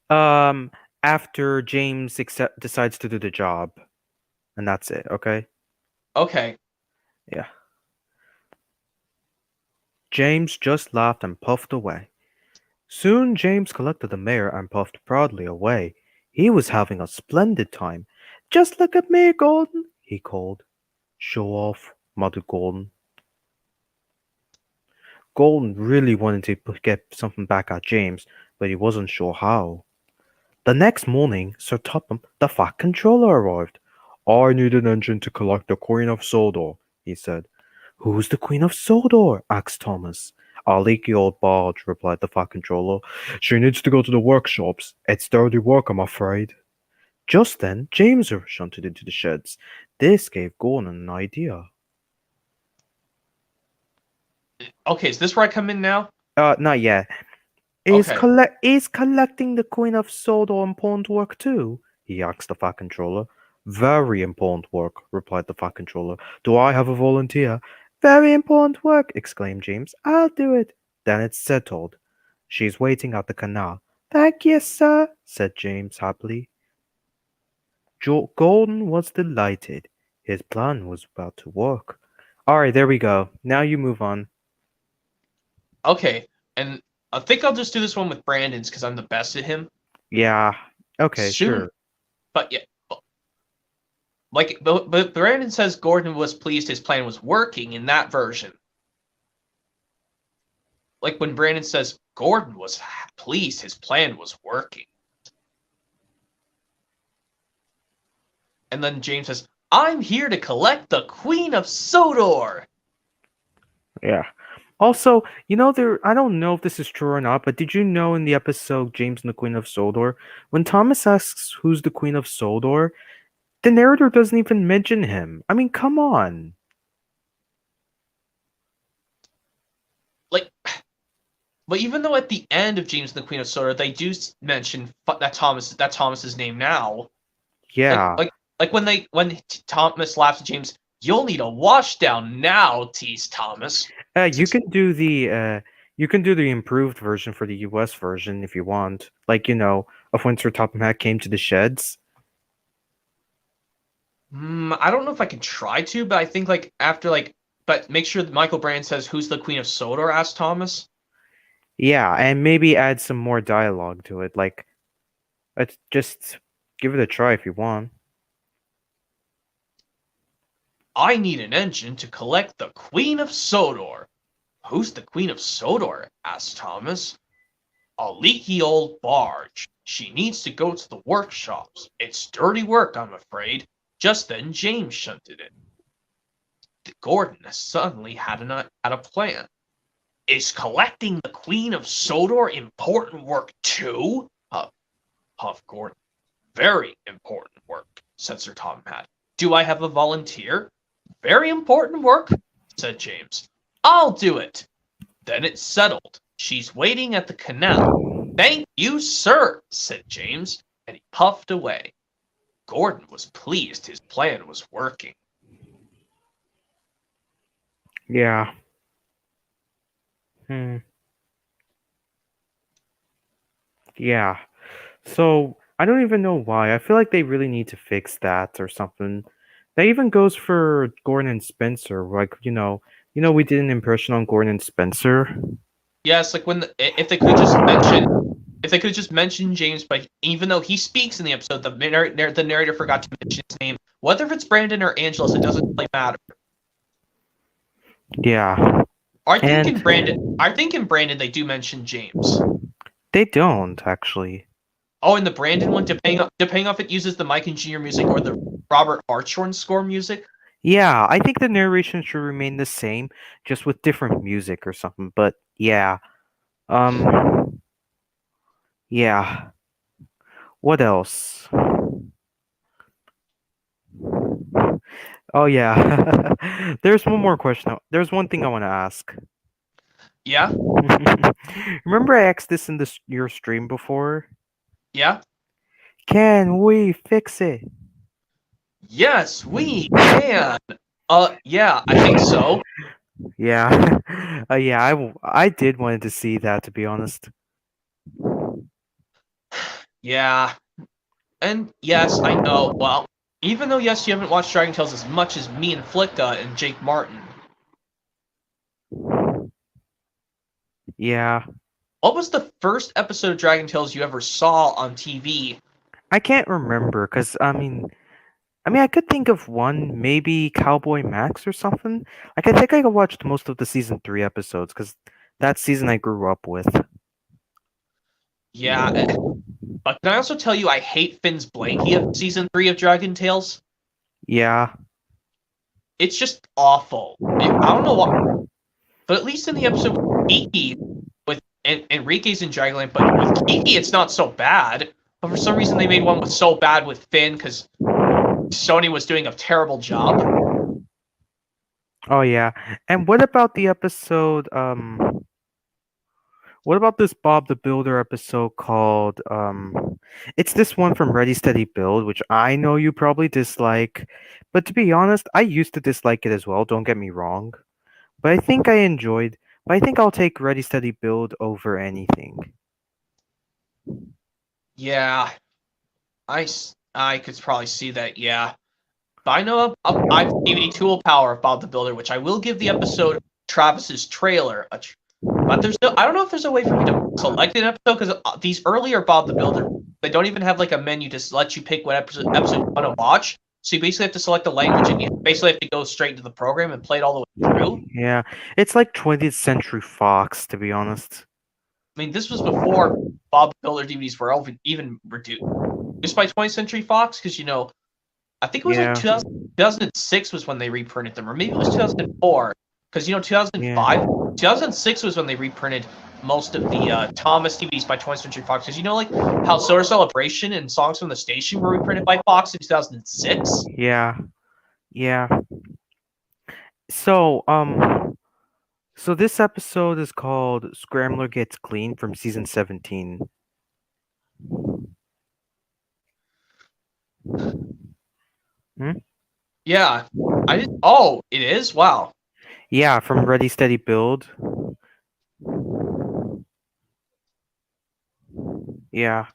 [SPEAKER 1] Um, after James decides to do the job, and that's it, okay?
[SPEAKER 2] Okay.
[SPEAKER 1] Yeah. James just laughed and puffed away. Soon James collected the mayor and puffed proudly away. He was having a splendid time. Just look at me, Gordon, he called. Show off, muttered Gordon. Gordon really wanted to get something back at James, but he wasn't sure how. The next morning, Sir Topham, the Fat Controller, arrived. I need an engine to collect the Queen of Sodor, he said. Who's the Queen of Sodor? Asked Thomas. A leaky old barge, replied the Fat Controller. She needs to go to the workshops. It's dirty work, I'm afraid. Just then, James shunted into the sheds. This gave Gordon an idea.
[SPEAKER 2] Okay. Is this where I come in now?
[SPEAKER 1] Not yet.
[SPEAKER 2] Okay.
[SPEAKER 1] Is collecting the Queen of Sodor important work too? He asked the Fat Controller. Very important work, replied the Fat Controller. Do I have a volunteer? Very important work, exclaimed James. I'll do it. Then it's settled. She's waiting at the canal. Thank you, sir, said James happily. Gordon was delighted. His plan was about to work. Alright, there we go. Now you move on.
[SPEAKER 2] Okay. And I think I'll just do this one with Brandon's because I'm the best at him.
[SPEAKER 1] Yeah. Okay,
[SPEAKER 2] Soon,
[SPEAKER 1] sure.
[SPEAKER 2] but yeah. But Brandon says Gordon was pleased his plan was working in that version. Like when Brandon says Gordon was pleased his plan was working. And then James says, I'm here to collect the Queen of Sodor.
[SPEAKER 1] Yeah. Also, I don't know if this is true or not, but did you know in the episode James and the Queen of Sodor, when Thomas asks who's the Queen of Sodor, the narrator doesn't even mention him. I mean, come on.
[SPEAKER 2] Like, But even though at the end of James and the Queen of Soda, they do mention that Thomas's name now, like
[SPEAKER 1] Yeah.
[SPEAKER 2] like like when Thomas laughs at James, you'll need a wash down now, teased Thomas.
[SPEAKER 1] You can do the improved version for the US version if you want. Like, of when Sir Topham Hatt came to the sheds.
[SPEAKER 2] I don't know if I can try to, but I think but make sure that Michael Brand says, "Who's the Queen of Sodor?" asked Thomas.
[SPEAKER 1] Yeah, and maybe add some more dialogue to it. Like, let's just give it a try if you want.
[SPEAKER 2] I need an engine to collect the Queen of Sodor. Who's the Queen of Sodor? Asked Thomas. A leaky old barge. She needs to go to the workshops. It's dirty work, I'm afraid. Just then James shunted in. Gordon suddenly had a plan. Is collecting the Queen of Sodor important work too? Huff Gordon. Very important work, said Sir Tom Hatt. Do I have a volunteer? Very important work, said James. I'll do it. Then it's settled. She's waiting at the canal. Thank you, sir, said James, and he puffed away. Gordon was pleased his plan was working.
[SPEAKER 1] Yeah. Hmm. Yeah. So I don't even know why. I feel like they really need to fix that or something. That even goes for Gordon and Spencer. Like, we did an impression on Gordon and Spencer.
[SPEAKER 2] Yes, like if they could just mention James, but even though he speaks in the episode, the narrator forgot to mention his name. Whether if it's Brandon or Angelus, it doesn't really matter.
[SPEAKER 1] Yeah. And
[SPEAKER 2] I think in Brandon they do mention James.
[SPEAKER 1] they don't actually.
[SPEAKER 2] Oh, and the Brandon one, depending on if it uses the Mike and Junior music or the Robert Hartshorn score music.
[SPEAKER 1] Yeah, I think the narration should remain the same, just with different music or something. But yeah. Yeah. What else? Oh yeah. There's one more question. There's one thing I want to ask.
[SPEAKER 2] Yeah,
[SPEAKER 1] Remember I asked this in your stream before?
[SPEAKER 2] yeah,
[SPEAKER 1] Can we fix it?
[SPEAKER 2] yes, we can. Yeah, I think so.
[SPEAKER 1] Yeah. Yeah, I did wanted to see that, to be honest.
[SPEAKER 2] Yeah, and yes, I know. Well, even though yes, you haven't watched Dragon Tales as much as me and Flicka and Jake Martin.
[SPEAKER 1] Yeah.
[SPEAKER 2] What was the first episode of Dragon Tales you ever saw on TV?
[SPEAKER 1] I can't remember cuz I mean I could think of one, maybe Cowboy Max or something. Like I think I watched most of the season 3 episodes cuz that season I grew up with.
[SPEAKER 2] Yeah, but can I also tell you I hate Finn's blankie of season 3 of Dragon Tales?
[SPEAKER 1] Yeah.
[SPEAKER 2] It's just awful. I don't know what, but at least in the episode with Kiki, with Enrique's in Dragonland, but with Kiki it's not so bad. But for some reason they made one with so bad with Finn because Sony was doing a terrible job.
[SPEAKER 1] Oh yeah. And what about the episode what about this Bob the Builder episode called it's this one from Ready Steady Build, which I know you probably dislike, but to be honest, I used to dislike it as well, don't get me wrong. But I think I'll take Ready Steady Build over anything.
[SPEAKER 2] Yeah, I could probably see that. Yeah, but I know I have DVD tool power of Bob the Builder, which I will give the episode Travis's trailer. But there's no, I don't know if there's a way for me to select an episode because these earlier Bob the Builder, they don't even have like a menu to let you pick what episode you want to watch. So you basically have to select the language and you basically have to go straight into the program and play it all the way through.
[SPEAKER 1] Yeah, it's like 20th Century Fox, to be honest.
[SPEAKER 2] I mean, this was before Bob the Builder DVDs were even reduced by 20th Century Fox because I think it was like
[SPEAKER 1] Yeah,
[SPEAKER 2] 2006 was when they reprinted them, or maybe it was 2004 because 2005,
[SPEAKER 1] yeah,
[SPEAKER 2] 2006 was when they reprinted most of the Thomas DVDs by 20th Century Fox. Because like how Solar Celebration and Songs from the Station were reprinted by Fox in 2006.
[SPEAKER 1] yeah, yeah. So, So this episode is called Scrambler Gets Clean from season 17. Hmm?
[SPEAKER 2] Yeah, I did. Oh, it is. Wow.
[SPEAKER 1] Yeah, from Ready Steady Build. Yeah.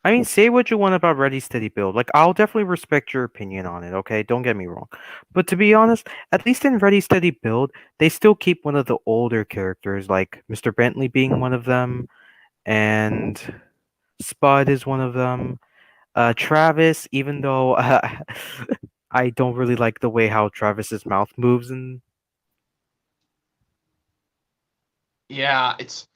[SPEAKER 1] I mean, say what you want about Ready Steady Build. Like, I'll definitely respect your opinion on it, okay? Don't get me wrong. But to be honest, at least in Ready Steady Build, they still keep one of the older characters, like Mr. Bentley being one of them, and Spud is one of them. Travis, even though I don't really like the way how Travis's mouth moves, and
[SPEAKER 2] Yeah, it's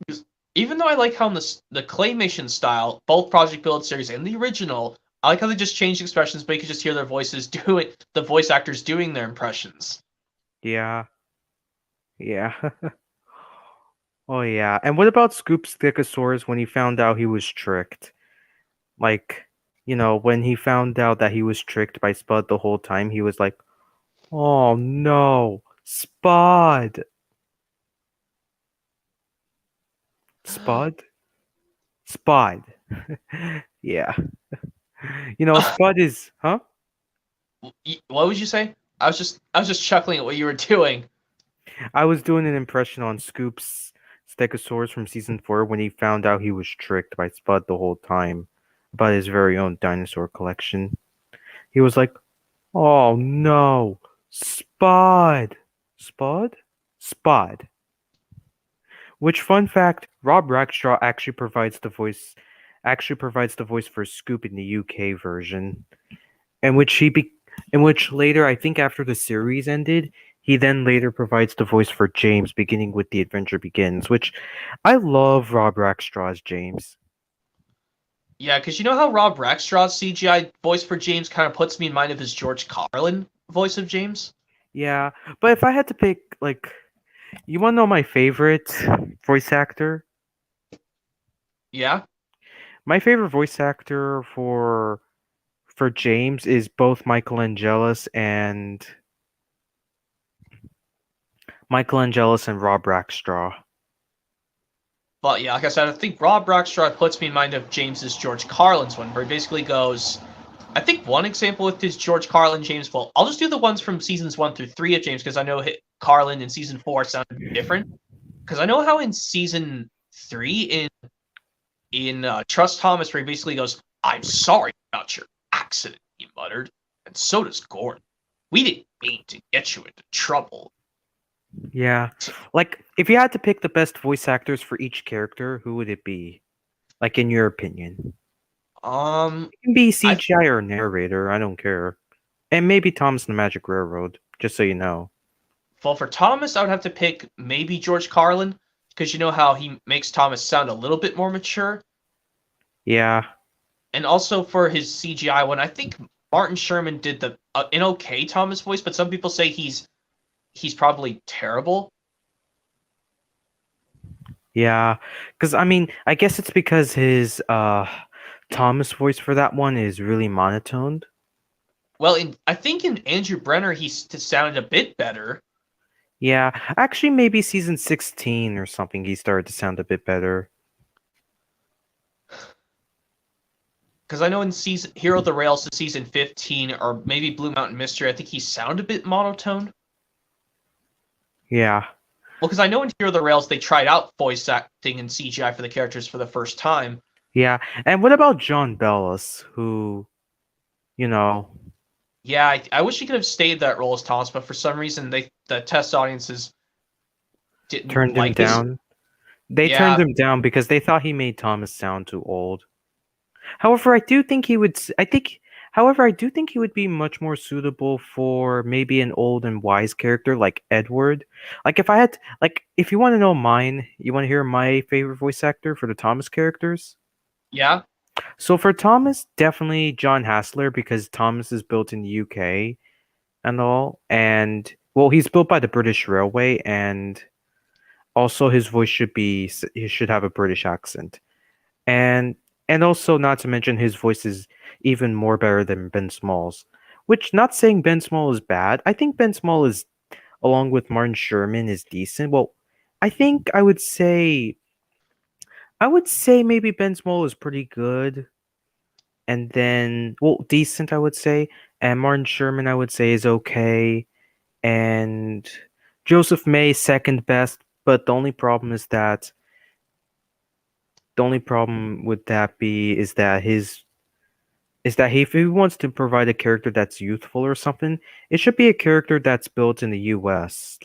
[SPEAKER 2] 'cause even though I like how in the claymation style, both Project Build series and the original, I like how they just changed expressions, but you can just hear their voices do it. The voice actors doing their impressions.
[SPEAKER 1] yeah, yeah. Oh yeah. And what about Scoop's Stegosaurus when he found out he was tricked? Like, when he found out that he was tricked by Spud the whole time, he was like, "Oh no, Spud, Spud, Spud." Yeah. Spud is, huh?
[SPEAKER 2] What would you say? I was just chuckling at what you were doing.
[SPEAKER 1] I was doing an impression on Scoop's Stegosaurus from season 4 when he found out he was tricked by Spud the whole time about his very own dinosaur collection. He was like, "Oh no, Spud, Spud, Spud." Which, fun fact, Rob Rackstraw actually provides the voice for Scoop in the UK version, in which in which later, I think after the series ended, he then later provides the voice for James, beginning with The Adventure Begins, which I love Rob Rackstraw as James.
[SPEAKER 2] Yeah, because you know how Rob Rackstraw's CGI voice for James kind of puts me in mind of his George Carlin voice of James.
[SPEAKER 1] Yeah, but if I had to pick, like, you want to know my favorite voice actor?
[SPEAKER 2] Yeah,
[SPEAKER 1] My favorite voice actor for James is both Michael Angelis and Rob Rackstraw.
[SPEAKER 2] but yeah, like I said, I think Rob Rackstraw puts me in mind of James's George Carlin's one, where he basically goes. I think one example with his George Carlin James. Well, I'll just do the ones from seasons 1 through 3 of James because I know Carlin in season 4 sounded different. Because I know how in season 3 in Trust Thomas, where he basically goes, "I'm sorry about your accident," he muttered, and so does Gordon. We didn't mean to get you into trouble.
[SPEAKER 1] Yeah.
[SPEAKER 2] So,
[SPEAKER 1] Like, if you had to pick the best voice actors for each character, who would it be? Like, in your opinion?
[SPEAKER 2] um,
[SPEAKER 1] It can be
[SPEAKER 2] I
[SPEAKER 1] CGI or narrator, I don't care. And maybe Thomas and the Magic Railroad, just so you know.
[SPEAKER 2] well for Thomas, I would have to pick maybe George Carlin because you know how he makes Thomas sound a little bit more mature.
[SPEAKER 1] Yeah.
[SPEAKER 2] And also for his CGI one, I think Martin Sherman did the an okay Thomas voice, but some people say he's probably terrible.
[SPEAKER 1] Yeah. Because, I mean, I guess it's because his Thomas voice for that one is really monotoned.
[SPEAKER 2] Well, I think in Andrew Brenner he sounded a bit better
[SPEAKER 1] Yeah. Actually, maybe season 16 or something, he started to sound a bit better.
[SPEAKER 2] because I know in season Hero of the Rails to season 15 or maybe Blue Mountain Mystery, I think he sounded a bit monotone.
[SPEAKER 1] Yeah.
[SPEAKER 2] Well, because I know in Hero of the Rails they tried out voice acting and CGI for the characters for the first time.
[SPEAKER 1] Yeah. And what about John Bellis, who, you know,
[SPEAKER 2] Yeah, I wish he could have stayed that role as Thomas, but for some reason the test audiences didn't
[SPEAKER 1] turned him
[SPEAKER 2] like his.
[SPEAKER 1] down? They turned
[SPEAKER 2] Yeah,
[SPEAKER 1] him down because they thought he made Thomas sound too old. However, I do think he would. However, I do think he would be much more suitable for maybe an old and wise character like Edward. Like, if you want to know mine, you want to hear my favorite voice actor for the Thomas characters.
[SPEAKER 2] yeah,
[SPEAKER 1] So for Thomas, definitely John Hassler because Thomas is built in the UK and all, and well, he's built by the British Railway, and also his voice he should have a British accent. and and also not to mention his voice is even more better than Ben Small's. Which, not saying Ben Small is bad, I think Ben Small is along with Martin Sherman is decent. Well, I think I would say maybe Ben Small is pretty good, and then decent I would say, and Martin Sherman I would say is okay, and Joseph May second best. But the only problem with that be is that if he wants to provide a character that's youthful or something, it should be a character that's built in the U.S.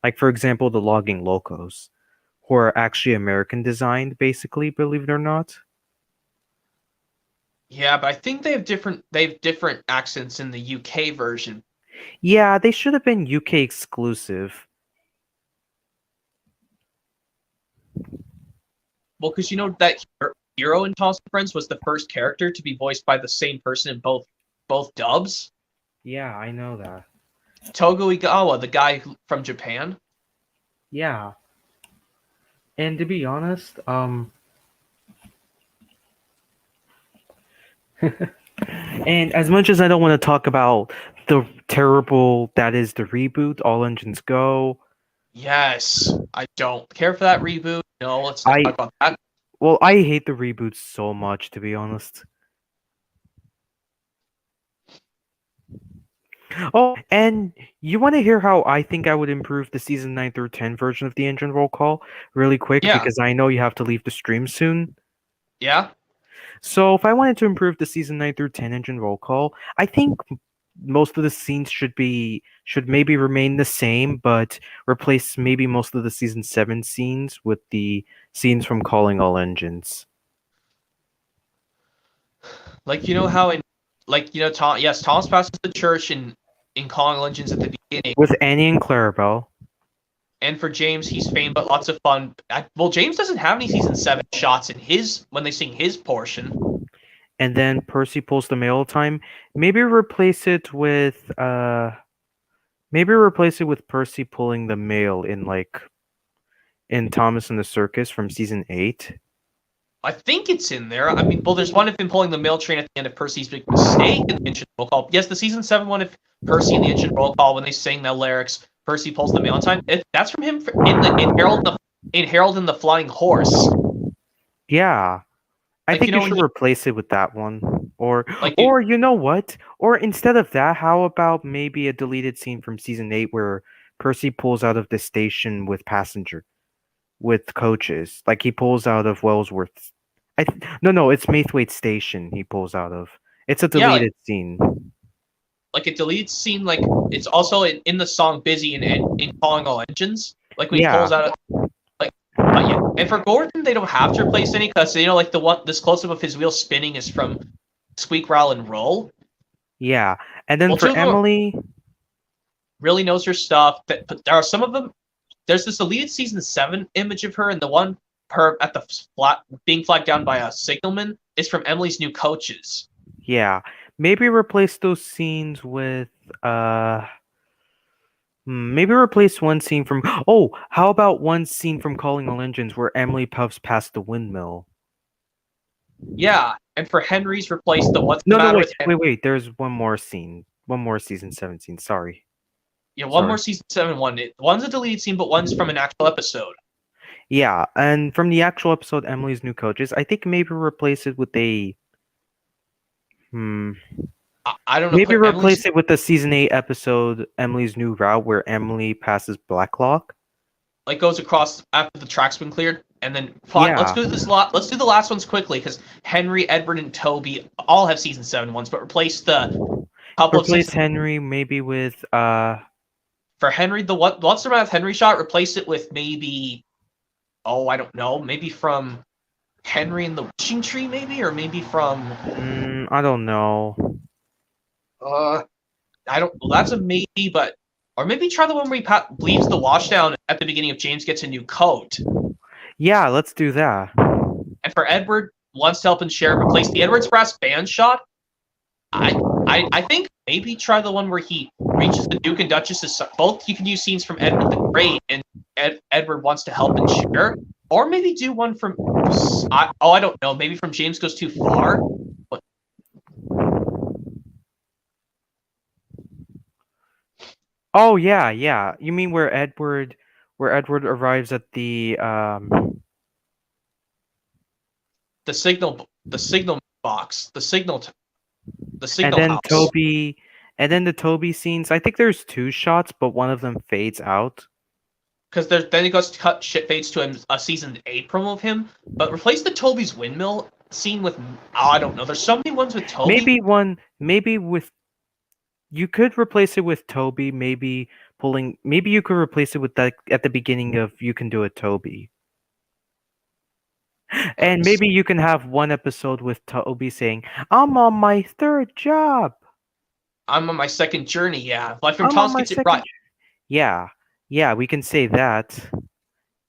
[SPEAKER 1] Like for example, the Logging Locos, who are actually American designed, basically, believe it or not.
[SPEAKER 2] Yeah, but I think they have different accents in the UK version.
[SPEAKER 1] Yeah, they should have been UK exclusive.
[SPEAKER 2] Well, because you know that hero in Thomas and Friends was the first character to be voiced by the same person in both dubs.
[SPEAKER 1] Yeah, I know that.
[SPEAKER 2] Togo Igawa, the guy from Japan.
[SPEAKER 1] Yeah, and to be honest, and as much as I don't want to talk about the terrible that is the reboot, All Engines Go,
[SPEAKER 2] Yes, I don't care for that reboot. No, let's not talk
[SPEAKER 1] I
[SPEAKER 2] about that.
[SPEAKER 1] I hate the reboots so much, to be honest. Oh, and you want to hear how I think I would improve the season 9 through 10 version of the engine roll call really quick
[SPEAKER 2] Yeah,
[SPEAKER 1] because I know you have to leave the stream soon.
[SPEAKER 2] yeah.
[SPEAKER 1] So, if I wanted to improve the season 9 through 10 engine roll call, I think most of the scenes should maybe remain the same, but replace maybe most of the season 7 scenes with the scenes from Calling All Engines.
[SPEAKER 2] Like you know how in like you know Tom yes, Thomas passes the church in Calling Legends at the beginning.
[SPEAKER 1] With Annie and Clarabelle.
[SPEAKER 2] And for James, he's fame but lots of fun. Well, James doesn't have any season 7 shots in his when they sing his portion.
[SPEAKER 1] And then Percy pulls the mail time. Maybe replace it with Percy pulling the mail in Thomas and the Circus from season 8.
[SPEAKER 2] I think it's in there. I mean, well, there's one of him pulling the mail train at the end of Percy's big mistake in the ancient roll call. Yes, the season 7 one of Percy in the ancient roll call when they sing the lyrics. Percy pulls the mail in time. That's from him in Harold and the Flying Horse.
[SPEAKER 1] Yeah. I
[SPEAKER 2] Like you
[SPEAKER 1] think
[SPEAKER 2] know
[SPEAKER 1] you
[SPEAKER 2] when
[SPEAKER 1] should replace it with that one.
[SPEAKER 2] like
[SPEAKER 1] Or you know what? Or instead of that, how about maybe a deleted scene from season 8 where Percy pulls out of the station with coaches. Like he pulls out of Wellsworth. No, it's Maithwaite Station he pulls out of. It's a
[SPEAKER 2] yeah,
[SPEAKER 1] deleted scene.
[SPEAKER 2] like a deleted scene. Like it's also in the song "Busy" in Calling All Engines. Like when he
[SPEAKER 1] Yeah.
[SPEAKER 2] pulls out like yeah. And for Gordon, they don't have to replace any because you know like this close up of his wheel spinning is from Squeak, Rattle, and Roll.
[SPEAKER 1] Yeah. And then
[SPEAKER 2] Well,
[SPEAKER 1] for
[SPEAKER 2] two of them
[SPEAKER 1] Emily,
[SPEAKER 2] really knows her stuff. But there are some of them. There's this deleted season 7 image of her, and the one her at the being flagged down by a signalman is from Emily's new coaches.
[SPEAKER 1] yeah. Maybe replace those scenes with maybe replace one scene from Oh, how about one scene from Calling All Engines where Emily puffs past the windmill?
[SPEAKER 2] Yeah, and for Henry's replace the what's the
[SPEAKER 1] No,
[SPEAKER 2] matter
[SPEAKER 1] wait,
[SPEAKER 2] with
[SPEAKER 1] wait. There's one more scene. One more season 7 scene. Sorry.
[SPEAKER 2] yeah, one
[SPEAKER 1] Sorry.
[SPEAKER 2] more season 7 one. One's a deleted scene, but one's from an actual episode.
[SPEAKER 1] Yeah, and from the actual episode, Emily's New Coaches, I think maybe replace it with a hmm.
[SPEAKER 2] I don't know.
[SPEAKER 1] Maybe
[SPEAKER 2] Put Emily's
[SPEAKER 1] replace it with the season 8 episode, Emily's New Route, where Emily passes Blacklock.
[SPEAKER 2] like goes across after the track's been cleared, and then fine. Let's
[SPEAKER 1] Yeah.
[SPEAKER 2] do this lot. Let's do the last ones quickly because Henry, Edward, and Toby all have season 7 ones, but replace the couple of
[SPEAKER 1] Replace
[SPEAKER 2] season
[SPEAKER 1] Henry maybe with
[SPEAKER 2] for Henry. The what's the matter with Henry shot? Replace it with maybe I don't know, maybe from Henry and the Wishing Tree, maybe, or maybe from
[SPEAKER 1] I don't know.
[SPEAKER 2] I don't. Well, that's a maybe, but or maybe try the one where he leaves the washdown at the beginning of James gets a new coat.
[SPEAKER 1] Yeah, let's do that.
[SPEAKER 2] And for Edward wants to help and share, replace the Edward's brass band shot. I think maybe try the one where he reaches the Duke and Duchess's. Both you can use scenes from Edward the Great and Edward wants to help and share, or maybe do one from. I don't know. Maybe from James Goes Too Far.
[SPEAKER 1] Oh yeah, yeah. You mean where Edward arrives at
[SPEAKER 2] The signal box, the
[SPEAKER 1] and
[SPEAKER 2] signal
[SPEAKER 1] then
[SPEAKER 2] house.
[SPEAKER 1] the Toby scenes. I think there's two shots, but one of them fades out.
[SPEAKER 2] Because then it goes cut shit fades to a season 8 promo of him. But replace the Toby's windmill scene with I don't know. There's so many ones with Toby.
[SPEAKER 1] Maybe with you could replace it with Toby. Maybe you could replace it with that at the beginning of You Can Do It, Toby. And
[SPEAKER 2] Let's
[SPEAKER 1] maybe you can have one episode with Toby saying, "I'm on my third job.
[SPEAKER 2] I'm on my second journey. Yeah, Life from
[SPEAKER 1] I'm on
[SPEAKER 2] Thomas
[SPEAKER 1] my
[SPEAKER 2] gets it
[SPEAKER 1] second."
[SPEAKER 2] right.
[SPEAKER 1] Yeah, yeah, we can say that.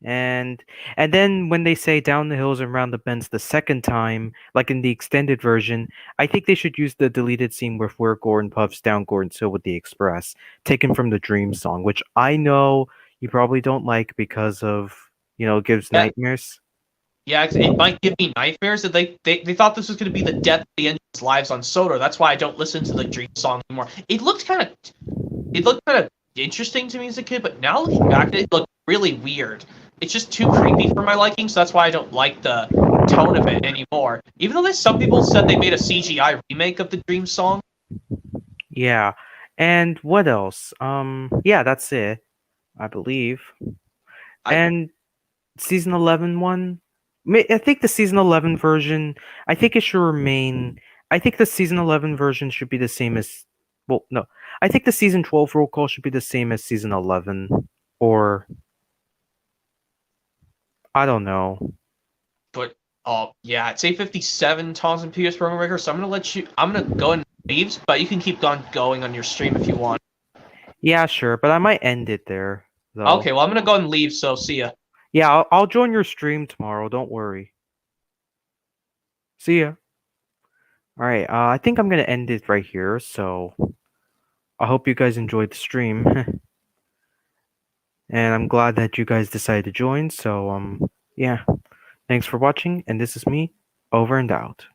[SPEAKER 1] And then when they say down the hills and round the bends the second time, like in the extended version, I think they should use the deleted scene where Gordon puffs down Gordon's hill with the express, taken from the Dream song, which I know you probably don't like because of, it gives
[SPEAKER 2] Yeah,
[SPEAKER 1] nightmares.
[SPEAKER 2] yeah, it might give me nightmares. That they thought this was going to be the death of the engine's lives on Soto. That's why I don't listen to the Dream song anymore. It looked kind of interesting to me as a kid, but now looking back at it, it looked really weird. It's just too creepy for my liking, so that's why I don't like the tone of it anymore. Even though some people said they made a CGI remake of the Dream song.
[SPEAKER 1] Yeah. And what else? Yeah, that's it, I believe.
[SPEAKER 2] I
[SPEAKER 1] And season 11 one, I think the season 11 version, I think it should remain. I think the season 11 version should be the same as. Well, no. I think the season 12 roll call should be the same as season 11. Or, I don't know.
[SPEAKER 2] but yeah, it's 8:57 Toms and PS Program Breaker, so I'm gonna go and leave, but you can keep going on your stream if you want.
[SPEAKER 1] Yeah, sure. But I might end it there, though.
[SPEAKER 2] Okay, well I'm gonna go and leave, so see ya.
[SPEAKER 1] Yeah, I'll join your stream tomorrow. Don't worry. See ya. All right. I think I'm going to end it right here. So I hope you guys enjoyed the stream. And I'm glad that you guys decided to join. So, yeah. Thanks for watching. And this is me, over and out.